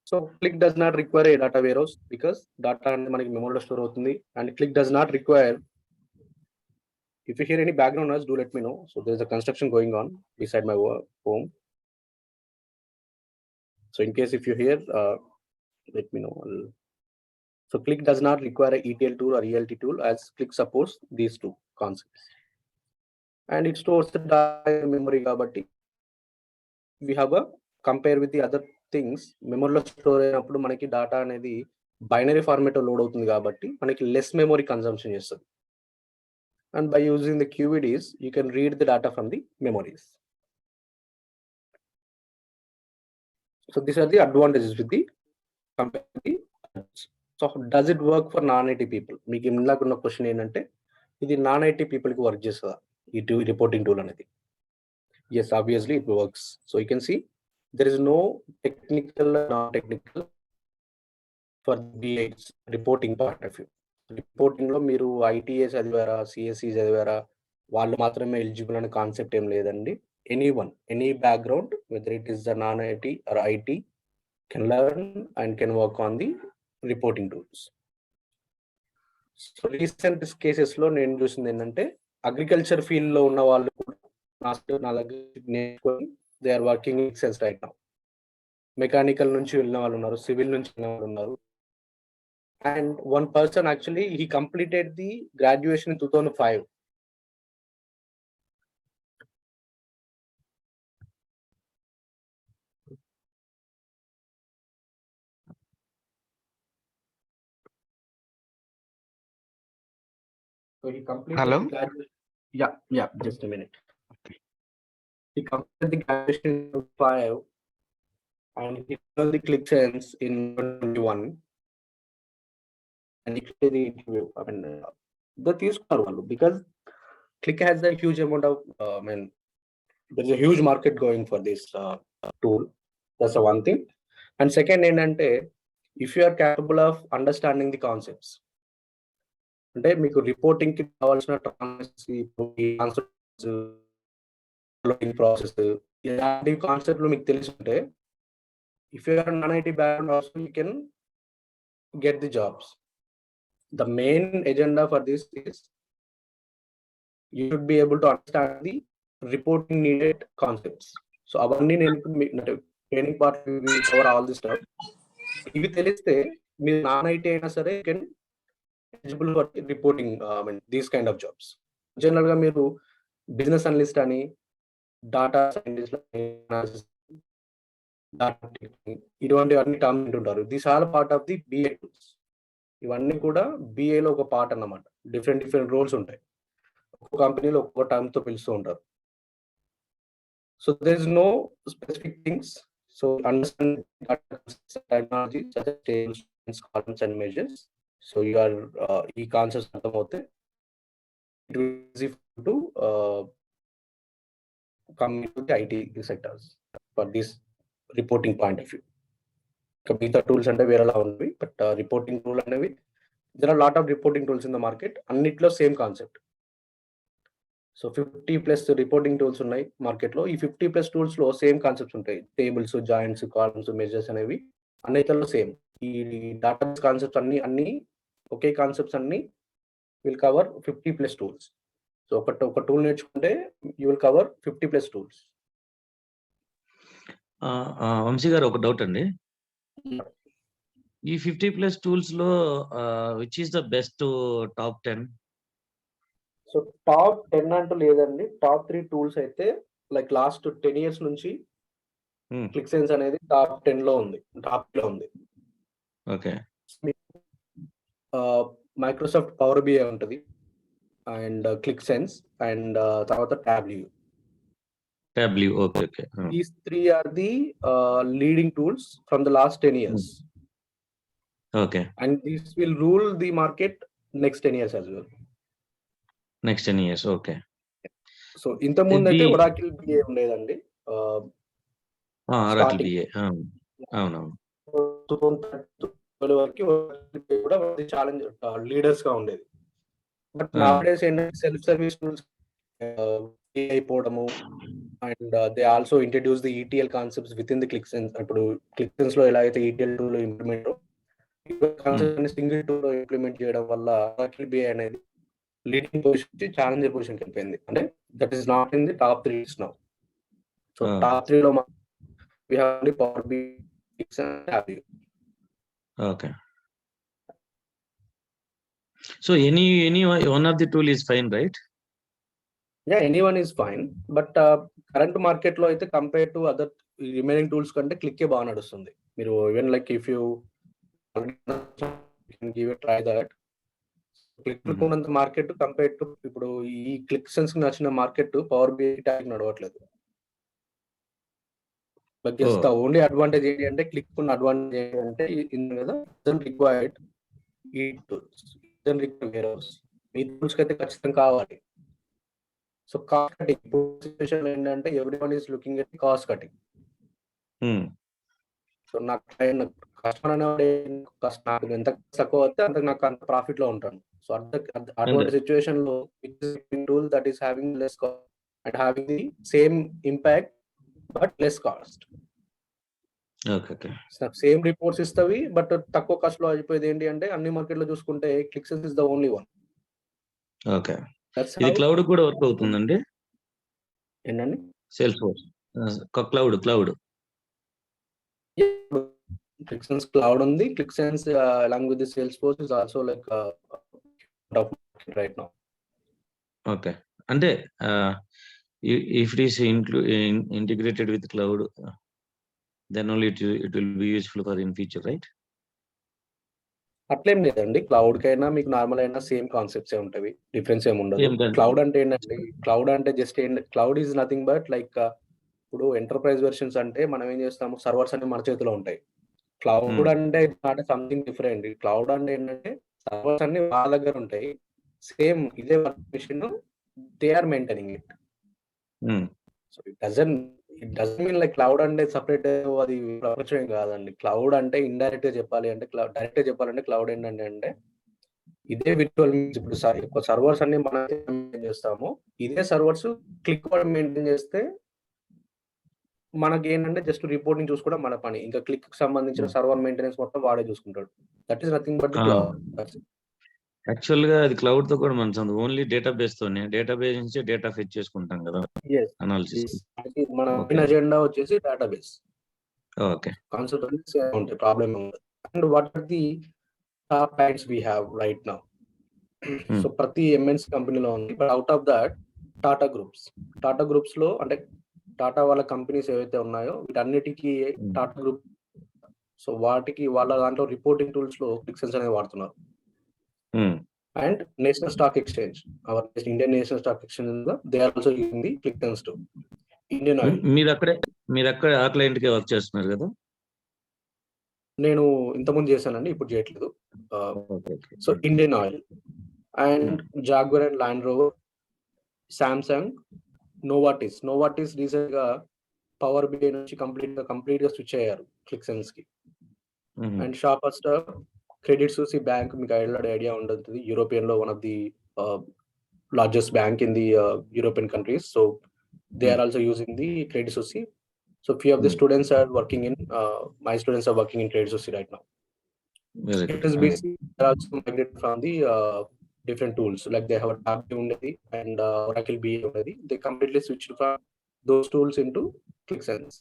So Qlik does not require a data warehouse because data and మనకి మెమరీలో స్టోర్ అవుతుంది. And Qlik does not require, if you hear any background noise, do let me know. So there is a construction going on beside my home. So in case if you hear, let me know. So Qlik does not require a ETL tool or ELT tool, as Qlik supports these two concepts. And it stores the data in memory కాబట్టి we have a compare with the other things. మెమరీలో store అయినప్పుడు మనకి data అనేది binary format load అవుతుంది కాబట్టి మనకి less memory consumption చేస్తుంది. And by using the QVDs you can read the data from the memories. So these are the advantages with the compare. So does it work for non IT people? మీకు ఇందాక ఉన్న question ఏంటంటే ఇది non IT పీపుల్కి work చేస్తుందా ఈ reporting tool అనేది? Yes, obviously it works. So you can see there is no technical or non-technical for the reporting part of view. Reporting లో మీరు ITA చదివారా, CSE చదివారా, వాళ్ళు మాత్రమే ఎలిజిబుల్ అనే కాన్సెప్ట్ ఏం లేదండి. Anyone, any background, whether it is the non IT or IT, can learn and can work on the reporting tools. So recent cases లో నేను చూసింది ఏంటంటే అగ్రికల్చర్ ఫీల్డ్ లో ఉన్న వాళ్ళు నా దగ్గర నేర్చుకొని they are working in sense right now. Mechanical నుంచి వెళ్ళిన వాళ్ళు ఉన్నారు, సివిల్ నుంచి వెళ్ళిన వాళ్ళు ఉన్నారు. And one person actually he completed the graduation in 2005. So he completed Hello? the graduation. Yeah, just a minute. He completed the graduation in 5 and he did the Qlik sense in 21 and he cleared the interview. I mean, that is because Qlik has a huge amount of, there's a huge market going for this tool. That's the one thing. And second, if you are capable of understanding the concepts, అంటే మీకు reporting కి కావాల్సిన process ఇలాంటి కాన్సెప్ట్లు మీకు తెలుసుంటే if you are non IT background also you can get the jobs. The main agenda for this is you should be able to understand the reporting needed concepts. So అవన్నీ నేను training part cover all the stuff. ఇవి తెలిస్తే మీరు non IT అయినా సరే you can eligible for reporting these kind of jobs. General ga మీరు business analyst అని, data scientist ఇటువంటి అన్ని టర్మ్స్ వింటుంటారు. These are part of the BA tools. ఇవన్నీ కూడా బిఏలో ఒక పార్ట్ అన్నమాట. డిఫరెంట్ రోల్స్ ఉంటాయి. ఒక్కొక్క కంపెనీలో ఒక్కొక్క టర్మ్ తో పిలుస్తూ ఉంటారు. So there is no specific things. So understand technology such as tables, columns and measures. So you are ఈ concepts అర్థమవుతే it will be easy to come into the IT sectors for this reporting point of view. మిగతా tools అంటే వేరేలా ఉంది, but reporting tool అనేవి there are lot of reporting tools in the market. అన్నిట్లో same concept. So 50+ reporting tools ఉన్నాయి మార్కెట్లో. ఈ 50+ tools లో సేమ్ కాన్సెప్ట్స్ ఉంటాయి. టేబుల్స్, జాయింట్స్, కాలమ్స్, మెజర్స్ అనేవి అన్నిటిలో సేమ్. ఈ డేటాబేస్ కాన్సెప్ట్స్ అన్ని ఒకే కాన్సెప్ట్స్ అన్ని విల్ కవర్ 50+ టూల్స్. సో ఒక టూల్ నేర్చుకుంటే you will cover 50+ tools. Vamshi గారు, ఒక డౌట్ అండి. ఈ 50+ టూల్స్ లో which is the best top 10? So top 10 అంటూ లేదండి. టాప్ 3 టూల్స్ అయితే లైక్ లాస్ట్ 10 years నుంచి క్లిక్ సెన్స్ అనేది టాప్ 10 లో ఉంది, టాప్ లో ఉంది. ఓకే. మైక్రోసాఫ్ట్ పవర్ బిఐ ఉంటుంది, అండ్ క్లిక్ సెన్స్, అండ్ తర్వాత టాబ్ల్యూ. Okay. These 3 are the leading tools from the last 10 years. Okay. And this will rule the market next 10 years as well. Next 10 years, okay. So ఇంత ముందు అయితే Oracle BA ఉండేదండి. Oracle BA అవును. వరకు కూడా challenge leaders గా ఉండేది. But nowadays ఏంటంటే సెల్ఫ్ సర్వీస్ టూల్స్ అయిపోవడము, and they also introduce the ETL concepts within the Qlik Sense. ఇప్పుడు క్లిక్ సెన్స్ లో ఎలా అయితే ఈటీఎల్ టూల్ లో ఇంప్లిమెంట్ కాన్సెప్ట్ సింగిల్ టూల్ లో ఇంప్లిమెంట్ చేయడం వల్ల ఒరాకిల్ బిఏ అనేది లీడింగ్ పొజిషన్ ఛాలెంజర్ పొజిషన్ వెళ్ళిపోయింది. అంటే that is not in the top 3 now. So top 3 లో we have only Power BI and Tableau. Okay. So any one of the tool is fine, right? Yeah, anyone is fine, but current market lo aithe compared to other remaining tools kante Qlik బాగా నడుస్తుంది. మీరు even like if you can give a try that. Qlik ఉన్నంత market compare to ఇప్పుడు ఈ Qlik Sense కి నచ్చిన market Power BI tag నడవట్లేదు. But yes, the only advantage ఏంటంటే క్లిక్ ఉన్న అడ్వాంటేజ్ ఏంటంటే కదా రిక్వైర్డ్ ఈ టూల్స్ వేరోస్ ఈ టూల్స్ కి అయితే ఖచ్చితంగా కావాలి. సో కాస్ట్ కటింగ్ సిచువేషన్ ఏంటంటే everyone is looking at cost cutting. So నాకు కస్టమర్ అనేవాడు నాకు ఎంత తక్కువ వస్తే అంత నాకు అంత ప్రాఫిట్ లో ఉంటాను. సో అటువంటి సిచువేషన్ లో tool that is having less cost and having the same impact but less cost. Same reports ఇస్తావి బట్ తక్కువ కాస్ట్ లో అయిపోయేది ఏంటి అంటే అన్ని మార్కెట్ లో చూసుకుంటే Qlik Sense is the only one. Okay. ఇది క్లౌడ్ కూడా వర్క్ అవుతుందండి? ఏంటండి? Salesforce cloud Qlik Sense cloud ఉంది. Qlik Sense along with the Salesforce is also like top market right now. Okay. అంటే if it is integrated with cloud, then only it will be useful for in future, right? అట్లేం లేదండి. క్లౌడ్‌కైనా మీకు normal అయినా same కాన్సెప్ట్సే ఉంటవి. Difference ఏమి ఉండదు. Cloud అంటే ఏంటంటే, cloud అంటే just cloud is nothing but like ఇప్పుడు ఎంటర్‌ప్రైజ్ వెర్షన్స్ అంటే మనం ఏం చేస్తాము, సర్వర్స్ అన్ని మన చేతిలో ఉంటాయి. క్లౌడ్ అంటే నాట్ సంథింగ్ డిఫరెంట్. క్లౌడ్ అంటే ఏంటంటే సర్వర్స్ అన్ని వాళ్ళ దగ్గర ఉంటాయి. సేమ్ ఇదే work machine they are maintaining it. So it doesn't mean like cloud అంటే సెపరేట్ అది ప్రపంచం ఏం కాదండి. క్లౌడ్ అంటే ఇండైరెక్ట్‌గా చెప్పాలి అంటే డైరెక్ట్‌గా చెప్పాలంటే క్లౌడ్ ఏంటంటే అంటే ఇదే విర్చువల్ మీన్స్ ఇప్పుడు సర్వర్స్ అన్ని మనం మెయింటైన్ చేస్తాము. ఇదే సర్వర్స్ క్లిక్ వాడు మెయింటైన్ చేస్తే మనకేంటంటే జస్ట్ రిపోర్టింగ్ చూసుకోవడం మన పని. ఇంకా క్లిక్‌కి సంబంధించిన సర్వర్ మెయింటెనెన్స్ మొత్తం వాడే చూసుకుంటాడు. That is nothing but the cloud. యాక్చువల్‌గా అది క్లౌడ్‌తో కూడా మన సంబంధం. ఓన్లీ డేటాబేస్‌తోనే. డేటాబేస్ నుంచి డేటా ఫెచ్ చేసుకుంటాం కదా! యెస్. అనాలిసిస్. మన ఓకే. మెయిన్ అజెండా వచ్చేసి డేటాబేస్. ఓకే. కాన్సెప్ట్ అనేది సేమ్ ఉంటాయి. ప్రాబ్లమ్ ఏం ఉండదు. And what are the top clients we have right now. So ప్రతి ఎంఎన్‌సి కంపెనీలో ఉంది. But out of that Tata groups. Tata గ్రూప్స్‌లో అంటే టాటా వాళ్ళ కంపెనీస్ ఏవైతే ఉన్నాయో వీటన్నిటికి టాటా గ్రూప్. సో వాటికి వాళ్ళ దాంట్లో రిపోర్టింగ్ టూల్స్‌లో క్లిక్సెన్స్ అనేది వాడుతున్నారు. And National Stock Exchange, our Indian National Stock Exchange, they are also using the ClickSense tool. Indian Oil. మీరక్కడే ఆ క్లయింట్‌కే వర్క్ చేస్తున్నారు కదా? నేను ఇంతకుముందు చేశానండి, ఇప్పుడు చేయట్లేదు. Okay. So Indian oil and Jaguar and land rover, Samsung, Novartis recent గా power BI నుంచి కంప్లీట్ గా స్విచ్ అయ్యారు క్లిక్సెన్స్ కి. అండ్ షాపర్ స్టార్, క్రెడిట్ సూసి బ్యాంక్, మీకు ఐడియా ఉంటుంది. యూరోపియన్ లో one of the largest bank in the European countries. So they are also using the Credit Suisse. So few of the students are working in, my students are working in Credit Suisse right now. It is basically they're also migrated from the different tools. Like they have a Tableau and Oracle BA. They completely switched from those tools into ClickSense.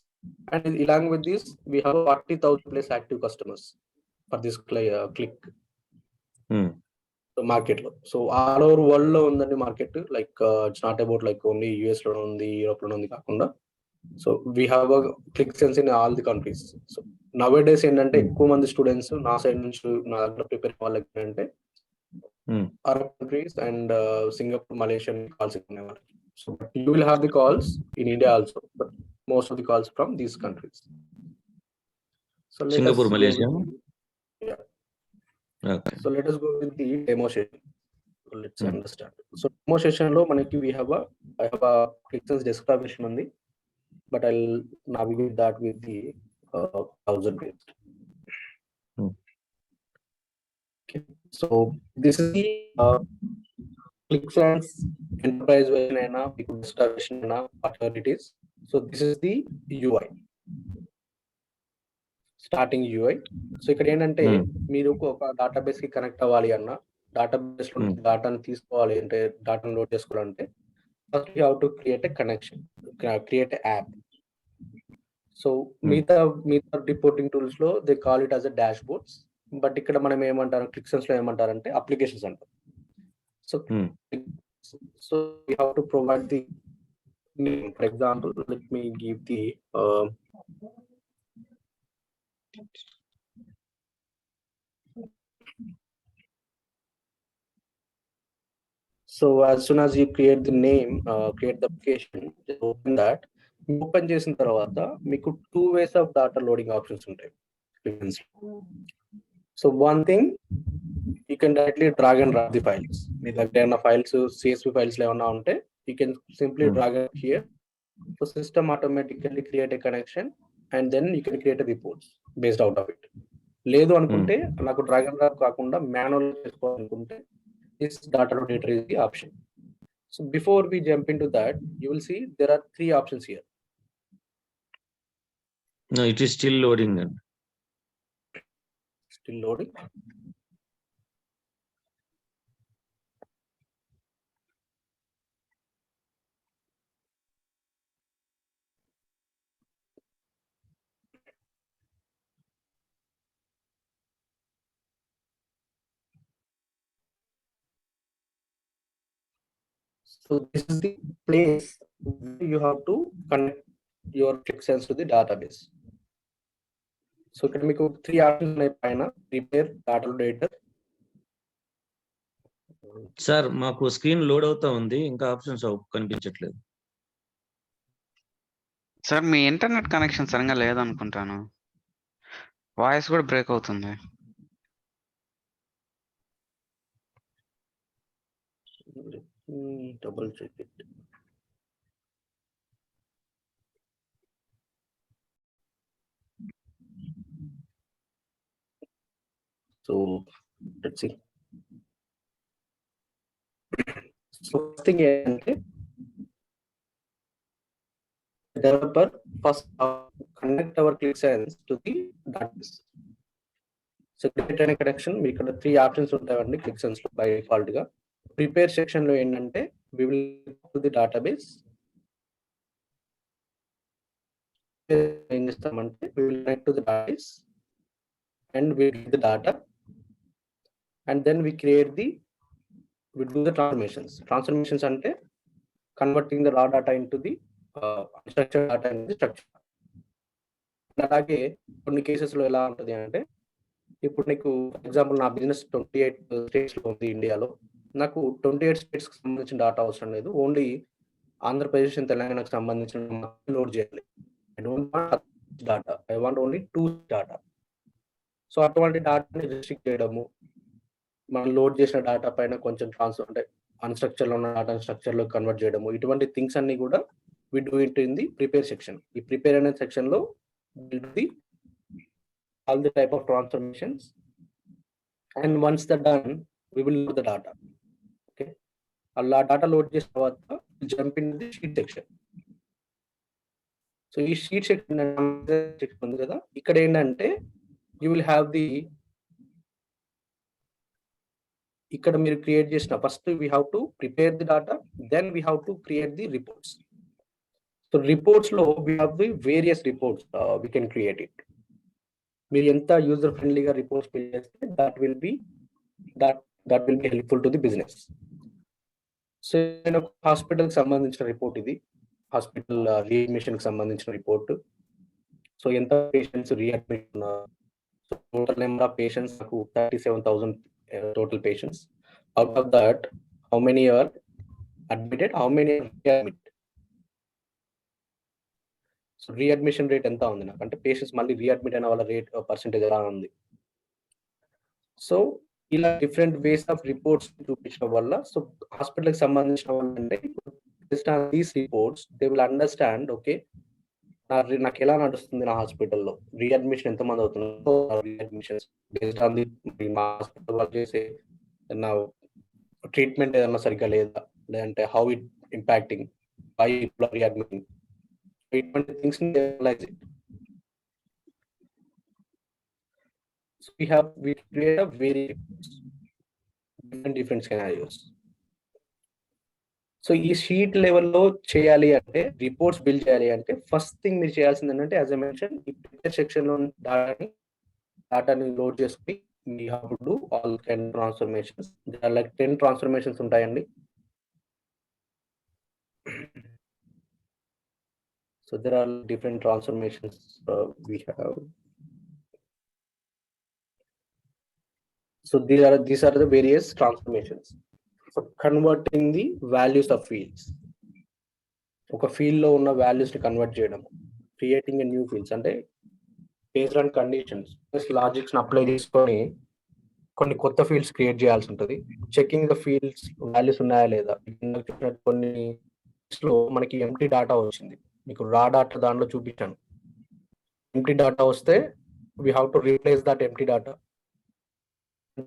And along with this, we have 40,000 plus active customers for this Qlik. Market లో. So all over world లో ఉందండి market. Like it's not about like only US లో ఉంది, Europe లో ఉంది కాకుండా. So we have Qlik Sense in all the countries. So nowadays ఏంటంటే ఎక్కువ మంది స్టూడెంట్స్ నా సైడ్ నుంచి నా దగ్గర ప్రిపేర్ వాళ్ళకి ఏంటంటే Arab countries and Singapore, Malaysia calls ఉన్నాయి వాళ్ళకి. So you will have the calls in India also, but most of the calls from these countries. So Singapore, Malaysia. Okay. So let us go with the demo session. So let's understand. So demo session lo manaki I have a ClickSense desktop version undi, but I'll navigate that with the browser based. Okay. So this is the ClickSense enterprise version aina, desktop version aina, whatever it is. So this is the UI. Starting UI. So ఇక్కడ ఏంటంటే మీరు ఒక database కి connect అవ్వాలి అన్న, database లో డేటాను తీసుకోవాలి అంటే, డేటాను లోడ్ చేసుకోవాలంటే first you have to create a connection, create a app. So మిగతా రిపోర్టింగ్ టూల్స్ లో they call it as a dash boards, but ఇక్కడ మనం ఏమంటారు క్లిక్సెన్స్ లో ఏమంటారంటే అప్లికేషన్స్ అంటారు. So you have to provide the, for example let me give the so as soon as you create the name, create the application, just open that. Open చేసిన తర్వాత మీకు 2 ways of data loading options ఉంటాయి. So one thing, you can directly drag and drop the files. మీ దగ్గర ఏమైనా files, CSV files ఏమైనా ఉంటే you can simply drag and here. So system automatically create a connection and then you can create a reports based out of it. లేదు అనుకుంటే నాకు drag and drop కాకుండా manual చేసుకోవాలనుకుంటే this data loader is the option. So before we jump into that, you will see there are 3 options here. No, it is still loading then. Still loading. So this is the place where you have to connect your ClickSense to the database. So ఇక్కడ మీకు 3 options ఉన్నాయి పైన: prepare, data loader, sir మాకు screen load అవుతా ఉంది, ఇంకా options కనిపించట్లేదు. Sir మీ internet connection సరిగా లేదనుకుంటాను. వాయిస్ కూడా బ్రేక్ అవుతుంది. Double check it. So let's see. So first thing ఏంటంటే developer first connect our Qlik sense to the database. So create a connection. మీకు ఇక్కడ 3 ఆప్షన్స్ ఉంటాయండి Qlik sense లో బై డిఫాల్ట్ గా. ప్రిపేర్ సెక్షన్ లో ఏంటంటే we will go to the database. ఏం చేస్తామంటే we will connect to the database and we get the data and then we do the transformations అంటే converting the raw data into the unstructured data into the structure. అలాగే కొన్ని కేసెస్లో ఎలా ఉంటుంది అంటే ఇప్పుడు నీకు ఎగ్జాంపుల్ నా బిజినెస్ 28 స్టేట్స్లో ఉంది ఇండియాలో. నాకు 28 స్టేట్స్కి సంబంధించిన డేటా అవసరం లేదు, ఓన్లీ ఆంధ్రప్రదేశ్ అండ్ తెలంగాణకు సంబంధించిన లోడ్ చేయాలి. I don't want data, I want only 2 data. So అటువంటి డేటాని రిస్ట్రిక్ట్ చేయడము, మనం లోడ్ చేసిన డేటా పైన కొంచెం ట్రాన్స్ఫర్ అంటే అన్స్ట్రక్చర్లో ఉన్న డేటా స్ట్రక్చర్లో కన్వర్ట్ చేయడము, ఇటువంటి థింగ్స్ అన్ని కూడా we do it in the prepare section. ఈ ప్రిపేర్ అనే సెక్షన్ లో all the type of transformations, and once they're done we will load the data. Okay, అలా డేటా లోడ్ చేసిన తర్వాత jump in the sheet section. So ఈ sheet section ఉంది కదా, ఇక్కడ ఏంటంటే యూ విల్ హ్యావ్ ది, ఇక్కడ మీరు క్రియేట్ చేసిన first we have to prepare the data, then we have to create the reports. So reports లో we have the various reports we can create it. మీరు ఎంత యూజర్ ఫ్రెండ్లీగా reports build చేస్తే that will be helpful to the business. So నేను హాస్పిటల్కి సంబంధించిన report ఇది, hospital readmission కి సంబంధించిన రిపోర్ట్. సో ఎంత పేషెంట్స్ రీఅడ్మిట్ ఉన్నారు, so total number of patients నాకు 37,000 total patients. Out of that how many are admitted, how many are readmit. So readmission rate ఎంత ఉంది నాకు, అంటే పేషెంట్స్ మళ్ళీ రీఅడ్మిట్ అయిన వాళ్ళ రేట్ పర్సెంటేజ్ ఎలా ఉంది. సో ఇలా డిఫరెంట్ వేస్ ఆఫ్ రిపోర్ట్స్ చూపించడం వల్ల, సో హాస్పిటల్కి సంబంధించిన వాళ్ళంటే these reports they will understand, okay నాకు ఎలా నడుస్తుంది నా హాస్పిటల్లో, రీఅడ్మిషన్ ఎంతమంది అవుతున్నారు, రీఅడ్మిషన్స్ బేస్డ్ ఆన్ ది మా హాస్పిటల్ వాళ్ళు చేసే నా ట్రీట్మెంట్ ఏదన్నా సరిగ్గా లేదా, లేదంటే how it impacting why people are readmitting, ఇటువంటి థింగ్స్ ని analyze it. So we create a very different scenarios. So ఈ షీట్ లెవెల్లో చేయాలి అంటే, రిపోర్ట్స్ బిల్డ్ చేయాలి అంటే ఫస్ట్ థింగ్ మీరు చేయాల్సింది ఏంటంటే, యాజ్ ఎ మెన్షన్ ఈ ప్రిపేర్ సెక్షన్లో డేటాని లోడ్ చేసుకుని మీ have to do all kind transformations. Like 10 transformations ఉంటాయండి. So there are different transformations we have. So these are the various transformations. So converting the values of fields. ఒక field లో ఉన్న values ని convert చేయడం, creating a new fields అంటే based on conditions logics ని apply చేసుకొని కొన్ని కొత్త ఫీల్డ్స్ క్రియేట్ చేయాల్సి ఉంటుంది. చెకింగ్ ద ఫీల్డ్స్ వాల్యూస్ ఉన్నాయా లేదా. కొన్ని లో మనకి ఎంటీ డాటా వచ్చింది, మీకు రా డాటా దాంట్లో చూపించాను. ఎంటీ డాటా వస్తే we have to replace that empty data.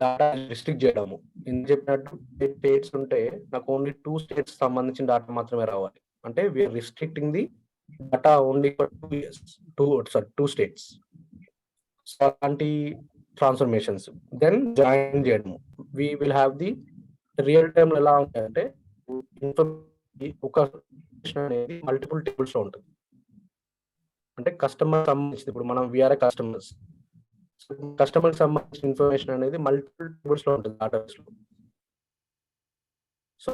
Data restrict చేయడము, ఎందుకు చెప్పినట్టు స్టేట్స్ ఉంటే నాకు ఓన్లీ 2 స్టేట్స్ సంబంధించిన డాటా మాత్రమే రావాలి, అంటే we're restricting the data only for 2 years, 2 states. So అలాంటి ట్రాన్స్ఫర్మేషన్స్ దెన్ జాయిన్ చేయడము. We will have the real time ఎలా ఉంటాయంటే, ఒక అనేది మల్టిపుల్ టేబుల్స్ లో ఉంటుంది. అంటే కస్టమర్ సంబంధించి ఇప్పుడు మనం వీఆర్ కస్టమర్స్, కస్టమర్ సంబంధించిన ఇన్ఫర్మేషన్ అనేది మల్టిపుల్ టేబుల్స్ లో ఉంటుంది డేటాబేస్ లో. సో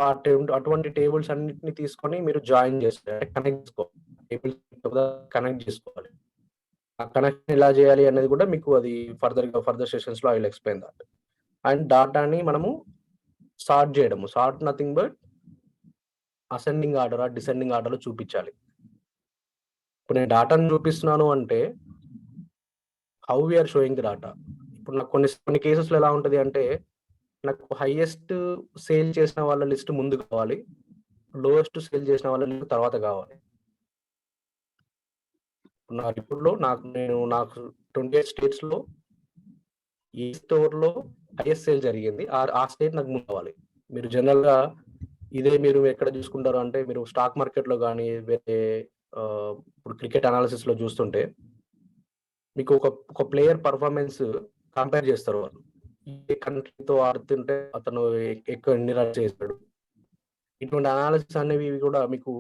అటువంటి టేబుల్స్ అన్నిటిని తీసుకొని మీరు జాయిన్ చేస్తారు, కనెక్ట్ చేసుకోవాలి, టేబుల్స్ కనెక్ట్ చేసుకోవాలి. ఆ కనెక్షన్ ఎలా చేయాలి అనేది కూడా మీకు అది ఫర్దర్ సెషన్స్ లో I will explain that. And డాటాని మనము సార్ట్ చేయడము. Sort nothing but ascending order descending ఆర్డర్లో చూపించాలి. ఇప్పుడు నేను డాటాను చూపిస్తున్నాను అంటే how we are showing the data. ఇప్పుడు నాకు కొన్ని కేసెస్లో ఎలా ఉంటుంది అంటే నాకు హైయెస్ట్ సేల్ చేసిన వాళ్ళ లిస్ట్ ముందు కావాలి, లోయెస్ట్ సేల్ చేసిన వాళ్ళ లిస్ట్ తర్వాత కావాలి. నా రిపోర్ట్లో నాకు 28 స్టేట్స్లో ఏ స్టోర్లో హైయెస్ట్ సేల్ జరిగింది ఆ స్టేట్ నాకు ముందు కావాలి. మీరు జనరల్గా మీరు ఎక్కడ చూసుకుంటారు అంటే మీరు స్టాక్ మార్కెట్లో కానీ వేరే ఇప్పుడు క్రికెట్ అనాలిసిస్లో చూస్తుంటే మీకు ఒక ప్లేయర్ పర్ఫార్మెన్స్ కంపేర్ చేస్తారు. వాళ్ళు ఏ కంట్రీతో ఆడుతుంటే అతను ఎక్కువ ఎన్ని రన్స్ చేస్తాడు, ఇటువంటి అనాలిసిస్ అనేవి కూడా మీకు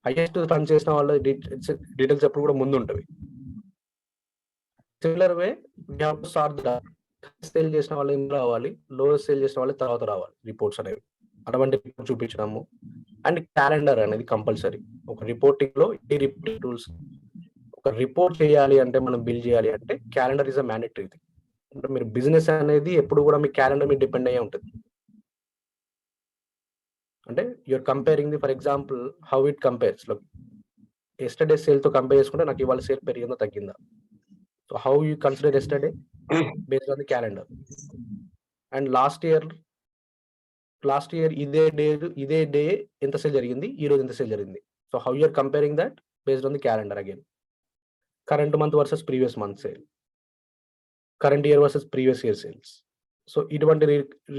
హైయెస్ట్ రన్ చేసిన వాళ్ళ డీటెయిల్స్ ఎప్పుడు కూడా ముందు ఉంటుంది. సిమిలర్ వే సేల్ చేసిన వాళ్ళు ఏం రావాలి, లోయెస్ట్ సేల్ చేసిన వాళ్ళు తర్వాత రావాలి రిపోర్ట్స్ అనేవి. అటువంటి రిపోర్ట్ చూపించడము. అండ్ క్యాలెండర్ అనేది కంపల్సరీ. ఒక రిపోర్టింగ్ లో ఈ రిపోర్టింగ్ టూల్స్ ఒక రిపోర్ట్ చేయాలి అంటే మనం బిల్డ్ చేయాలి అంటే క్యాలెండర్ ఇస్ అ మ్యాండేటరీ. అంటే మీరు బిజినెస్ అనేది ఎప్పుడు కూడా మీ క్యాలెండర్ మీద డిపెండ్ అయ్యే ఉంటుంది. అంటే you're comparing the for example how it compares. Yesterday sale తో కంపేర్ చేసుకుంటే నాకు ఇవాళ సేల్ పెరిగిందా తగ్గిందా. So how you consider yesterday based on the calendar. And last year ఇదే డే ఎంత సేల్ జరిగింది, ఈ రోజు ఎంత సేల్ జరిగింది. So how you're comparing that based on the calendar again. Current month versus previous month sale, current year versus previous year sales. So ఇటువంటి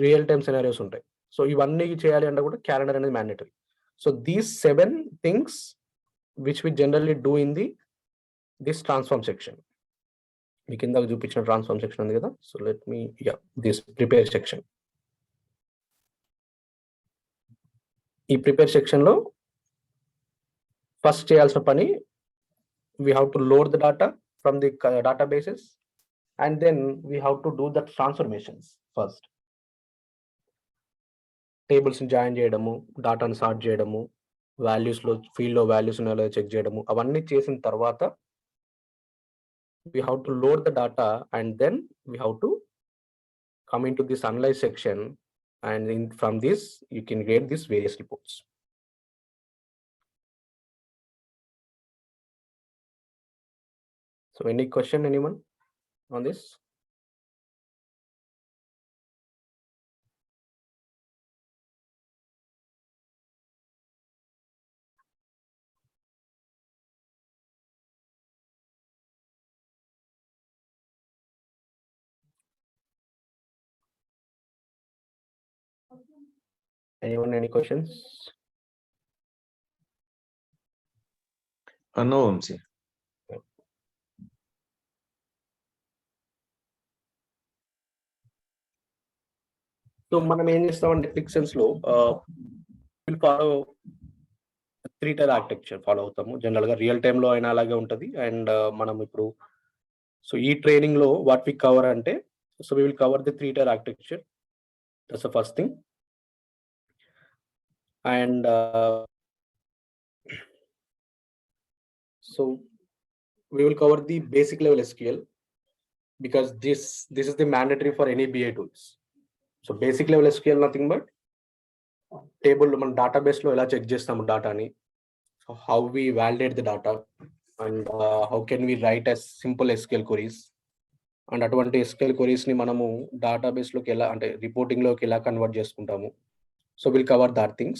real time scenarios ఉంటాయి. So ఇవన్నీ చేయాలి అంటే కూడా క్యాలెండర్ అనేది mandatory. So these 7 things which we generally do in this transform section. మీకు ఇందాక చూపించిన ట్రాన్స్ఫార్మ్ సెక్షన్ ఉంది కదా. So let me this prepare section. ఈ ప్రిపేర్ సెక్షన్ లో ఫస్ట్ చేయాల్సిన పని we have to load the data from the databases and then we have to do the transformations first. Tables ని జాయిన్ చేయడము, డాటాను sort చేయడము, values లో field లో values ఉన్నాయో చెక్ చేయడము, అవన్నీ చేసిన తర్వాత we have to load the data and then we have to come into this analyze section and from this you can get these various reports. So any question anyone on this? Anyone, any questions? No, Vamsi. So మనం ఏం చేస్తామంటే click లో follow 3-tier architecture follow అవుతాము. General గా real time లో అయినా అలాగే ఉంటుంది. అండ్ మనం ఇప్పుడు సో ఈ ట్రైనింగ్ లో వాట్ వి కవర్ అంటే so we will cover the 3-tier architecture. That's the first thing. And so we will cover the basic level SQL because this is the mandatory for any BI tools. So basic level SQL nothing but table మన database లో ఎలా check చేస్తాము డాటాని, so how we validate the data and how can we write as simple SQL queries and అటువంటి SQL queries ని మనము database లోకి ఎలా అంటే రిపోర్టింగ్ లోకి ఎలా కన్వర్ట్ చేసుకుంటాము. So we'll cover that things.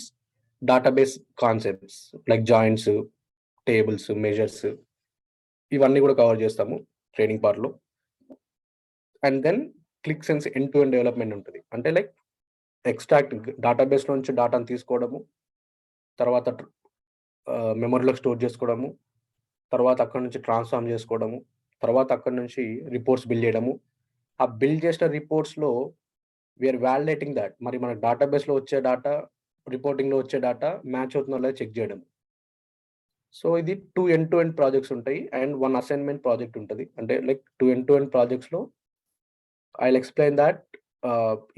Database concepts like joins, tables, measures, ఇవన్నీ కూడా కవర్ చేస్తాము ట్రైనింగ్ పార్ట్ లో. And then Qlik Sense end to end development ఉంటుంది. అంటే లైక్ ఎక్స్ట్రాక్ట్ డేటాబేస్ నుంచి డాటాను తీసుకోవడము, తర్వాత మెమరీలో స్టోర్ చేసుకోవడము, తర్వాత అక్కడ నుంచి ట్రాన్స్ఫార్మ్ చేసుకోవడము, తర్వాత అక్కడ నుంచి రిపోర్ట్స్ బిల్డ్ చేయడము. ఆ బిల్డ్ చేసిన రిపోర్ట్స్లో వీఆర్ వ్యాలిడేటింగ్ దాట్ మరి మన డేటాబేస్లో వచ్చే డేటా రిపోర్టింగ్లో వచ్చే డేటా మ్యాచ్ అవుతుందో లేదో చెక్ చేయడం. సో ఇది 2 end-to-end ప్రాజెక్ట్స్ ఉంటాయి అండ్ 1 అసైన్మెంట్ ప్రాజెక్ట్ ఉంటుంది. అంటే లైక్ 2 end-to-end ప్రాజెక్ట్స్ లో I will explain that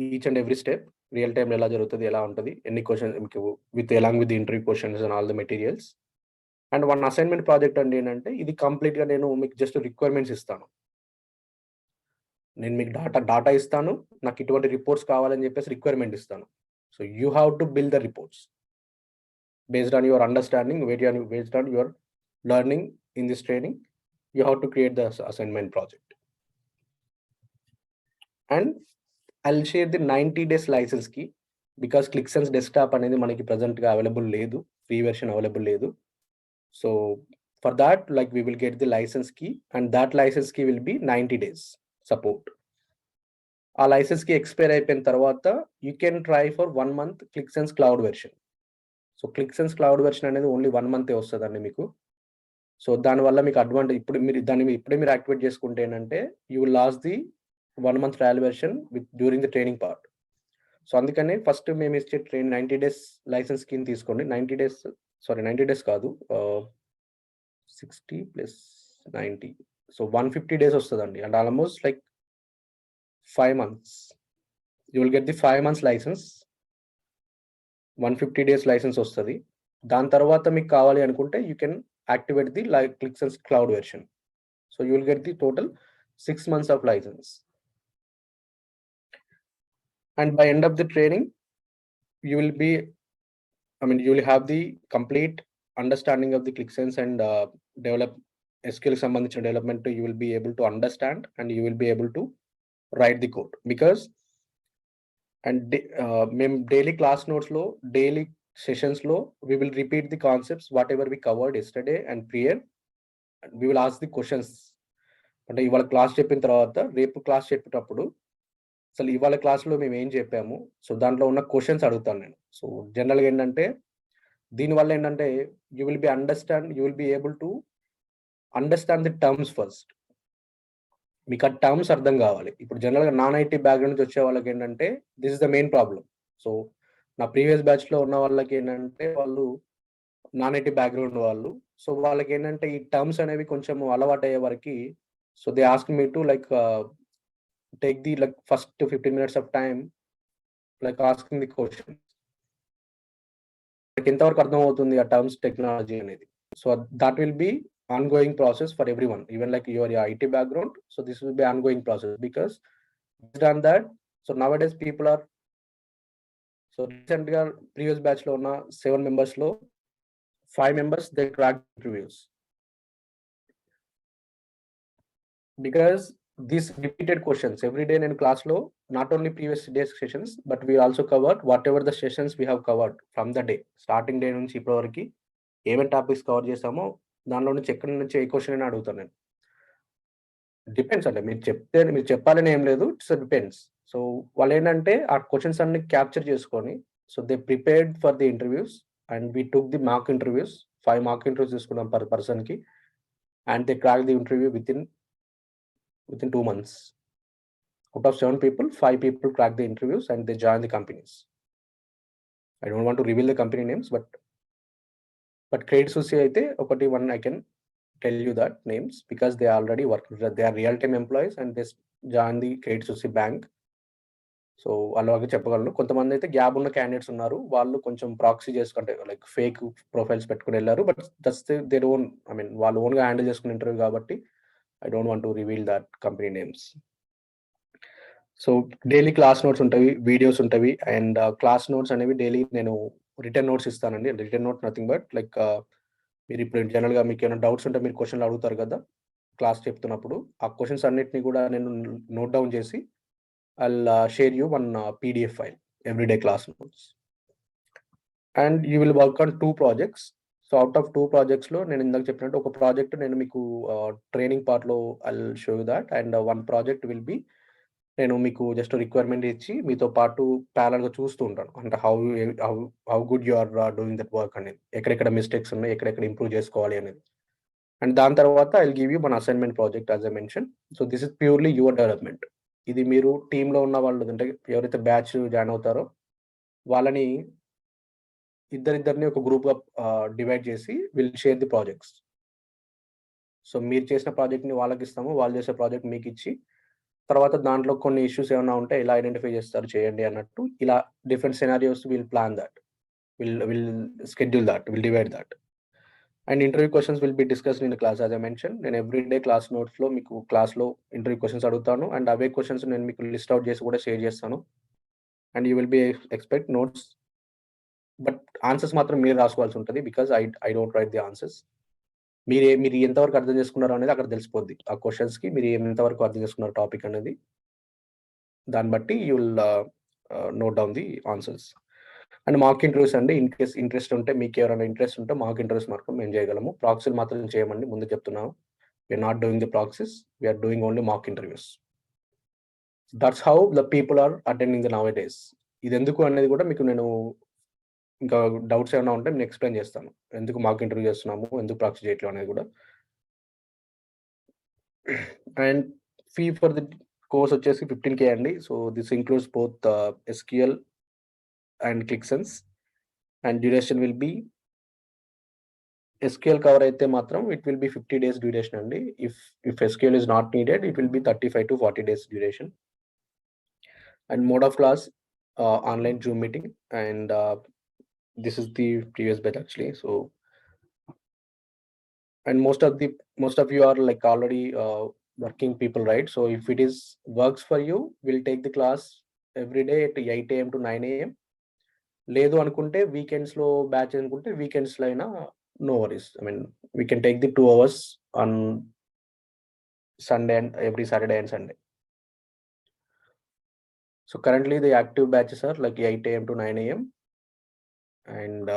each and every step real time ఎలా జరుగుతుంది, ఎలా ఉంటుంది, ఎన్ని క్వశ్చన్స్ మీకు with along with interview questions and all the materials. And 1 assignment project అంటే ఏంటంటే ఇది కంప్లీట్ గా నేను మీకు జస్ట్ రిక్వైర్మెంట్స్ ఇస్తాను. నేను మీకు డాటా ఇస్తాను, నాకు ఇటువంటి రిపోర్ట్స్ కావాలని చెప్పేసి రిక్వైర్మెంట్ ఇస్తాను. So you have to build the reports based on your understanding, based on your learning in this training. You have to create the assignment project. And I'll share the 90 days license key because ClickSense desktop అనేది మనకి present గా available లేదు, free version available లేదు. So for that, like, we will get the license key, and that license key will be 90 days support. ఆ license key expire అయిపోయిన తర్వాత you can try for 1 month ClickSense cloud version. So ClickSense cloud version అనేది only 1 మంతే వస్తుందండి మీకు. So దానివల్ల మీకు advantage, ఇప్పుడు మీరు దాన్ని ఇప్పుడే మీరు యాక్టివేట్ చేసుకుంటే ఏంటంటే you will lose the 1 month trial version during the training part. So అందుకని ఫస్ట్ మేము ఇచ్చే 90 డేస్ లైసెన్స్ స్కీమ్ తీసుకోండి. 90 డేస్ కాదు, 60 + 90, సో 150 డేస్ వస్తుందండి. And almost like 5 months. You will get the 5 months licence, 150 days licence వస్తుంది. దాని తర్వాత మీకు కావాలి అనుకుంటే you can activate the ClickSense cloud version. So you will get the total 6 months of licence. And by end of the training you will have the complete understanding of the ClickSense and develop SQL సంబంధించిన development you will be able to understand and you will be able to write the code. Because మేము daily class నోట్స్లో, daily సెషన్స్లో we will repeat the concepts whatever we covered yesterday and prior. We will ask the questions. అంటే ఇవాళ class చెప్పిన తర్వాత రేపు class చెప్పేటప్పుడు అసలు ఇవాళ క్లాస్లో మేము ఏం చెప్పాము, సో దాంట్లో ఉన్న క్వశ్చన్స్ అడుగుతాను నేను. సో జనరల్గా ఏంటంటే దీనివల్ల ఏంటంటే you will be able to understand the terms first. మీకు ఆ టర్మ్స్ అర్థం కావాలి. ఇప్పుడు జనరల్గా నాన్ ఐటీ బ్యాక్గ్రౌండ్ నుంచి వచ్చే వాళ్ళకి ఏంటంటే this is the main problem. So నా ప్రీవియస్ బ్యాచ్లో ఉన్న వాళ్ళకి ఏంటంటే వాళ్ళు నాన్ ఐటీ బ్యాక్గ్రౌండ్ వాళ్ళు, సో వాళ్ళకి ఏంటంటే ఈ టర్మ్స్ అనేవి కొంచెం అలవాటు అయ్యే వరకు, so they ask me to take the first 15 minutes of time asking the question, ఎంతవరకు అర్థం అవుతుంది ఆ టర్మ్స్ టెక్నాలజీ అనేది. So that will be ongoing process for everyone, even your IT background. So this will be ongoing process because based on that, so nowadays people are, so recently previous batch lo ఉన్న 7 members లో 5 members they cracked interviews because these repeated questions every day in class lo, not only previous days sessions but we also covered whatever the sessions we have covered from the day starting day నుంచి ఇప్పటి వరకు ఏమేం topics cover చేసామో దానిలో నుంచి ఎక్కడి నుంచి ఏ question అయినా అడుగుతాను నేను. డిపెండ్స్ అంటే మీరు చెప్పాలని ఏం లేదు, ఇట్స్ డిపెండ్స్. సో వాళ్ళు ఏంటంటే ఆ క్వశ్చన్స్ అన్ని క్యాప్చర్ చేసుకొని, so they prepared for the interviews and we took the mock interviews. 5 mock interviews తీసుకున్నాం పర్ పర్సన్కి and they crack the interview within 2 months. Out of 7 people, 5 people crack the interviews and they join the companies. I don't want to reveal the company names, but Credit Suisse అయితే ఒకటి one I can tell you that names because they already work, they are real-time employees and they join the Credit Suisse bank. So అలాగే చెప్పగలను. కొంతమంది అయితే gap ఉన్న candidates ఉన్నారు, వాళ్ళు కొంచెం ప్రాక్సీ చేసుకుంటే ఫేక్ ప్రొఫైల్స్ పెట్టుకుని వెళ్ళారు. బట్ దట్స్ దేర్ ఓన్, వాళ్ళు ఓన్గా హ్యాండిల్ చేసుకునే ఇంటర్వ్యూ కాబట్టి I don't want to reveal that company names. So daily class notes ఉంటాయి, వీడియోస్ ఉంటాయి అండ్ క్లాస్ నోట్స్ అనేవి డైలీ నేను రిటర్న్ నోట్స్ ఇస్తానండి. రిటర్న్ నోట్ నథింగ్ బట్ మీరు ఇప్పుడు జనరల్గా మీకు ఏమైనా డౌట్స్ ఉంటే మీరు క్వశ్చన్లు అడుగుతారు కదా క్లాస్ చెప్తున్నప్పుడు, ఆ క్వశ్చన్స్ అన్నిటిని కూడా నేను నోట్ డౌన్ చేసి I'll share you one PDF file, everyday class notes. And you will work on 2 projects. So out of 2 projects లో నేను ఇందాక చెప్పినట్టు ఒక ప్రాజెక్ట్ నేను మీకు ట్రైనింగ్ పార్ట్లో I'll show you that, and one project will be నేను మీకు జస్ట్ రిక్వైర్మెంట్ ఇచ్చి మీతో పాటు ప్యారల్గా చూస్తూ ఉంటాను, అంటే how good you are doing that work అనేది, ఎక్కడెక్కడ మిస్టేక్స్ ఉన్నాయి, ఎక్కడెక్కడ ఇంప్రూవ్ చేసుకోవాలి అనేది. అండ్ దాని తర్వాత I will give you one assignment project as I mention. So this is purely your development. ఇది మీరు టీంలో ఉన్న వాళ్ళు అంటే ఎవరైతే బ్యాచ్ జాయిన్ అవుతారో వాళ్ళని ఇద్దరిని ఒక గ్రూప్గా డివైడ్ చేసి will share the projects. So మీరు చేసిన ప్రాజెక్ట్ని వాళ్ళకి ఇస్తాము, వాళ్ళు చేసే ప్రాజెక్ట్ మీకు ఇచ్చి తర్వాత దాంట్లో కొన్ని ఇష్యూస్ ఏమైనా ఉంటే ఇలా ఐడెంటిఫై చేస్తారు చేయండి అన్నట్టు, ఇలా different scenarios will plan that, will schedule that, will divide that. And interview questions will be discussed in the class, as I mentioned. నేను everyday class notes లో మీకు క్లాస్లో ఇంటర్వ్యూ క్వశ్చన్స్ అడుగుతాను, అండ్ అవే క్వశ్చన్స్ నేను మీకు list out చేసి కూడా share చేస్తాను. And you will be expect notes, but answers మాత్రం మీరు రాసుకోవాల్సి ఉంటుంది, because I don't write the answers. మీరు ఎంతవరకు అర్థం చేసుకున్నారో అనేది అక్కడ తెలిసిపోద్ది. ఆ క్వశ్చన్స్కి మీరు ఎంతవరకు అర్థం చేసుకున్నారు టాపిక్ అనేది, దాన్ని బట్టి you will note down the answers. And mock interviews అండి, ఇన్ కేస్ ఇంట్రెస్ట్ ఉంటే, మీకు ఎవరైనా ఇంట్రెస్ట్ ఉంటే మాక్ ఇంటర్వ్యూస్ మాత్రం మేము చేయగలము. ప్రాక్సీలు మాత్రం చేయమండి, ముందు చెప్తున్నాము. We're not doing the proxies, we're doing only mock interviews. That's how the people are attending the nowadays. ఇది ఎందుకు అనేది కూడా మీకు నేను ఇంకా డౌట్స్ ఏమైనా ఉంటే నేను ఎక్స్ప్లెయిన్ చేస్తాను, ఎందుకు మాక్ ఇంటర్వ్యూ చేస్తున్నాము, ఎందుకు ప్రాక్సీ చేయట్లేదు అనేది కూడా. And fee for the course వచ్చేసి 15K అండి. So this includes both SQL and Qlik Sense. And duration will be, SQL cover అయితే మాత్రం it will be 50 days duration అండి. If SQL is not needed, it will be 35 to 40 days duration. And mode of class, online Zoom meeting, and this is the previous batch actually. So, and most of you are like already working people, right? So if it is works for you, we'll take the class every day at 8 AM to 9 AM. లేదు అనుకుంటే weekends లో batch అనుకుంటే weekends లో అయినా no worries. I mean, we can take the 2 hours on Sunday and every Saturday and Sunday. So currently the active batches are like 8 AM to 9 AM, and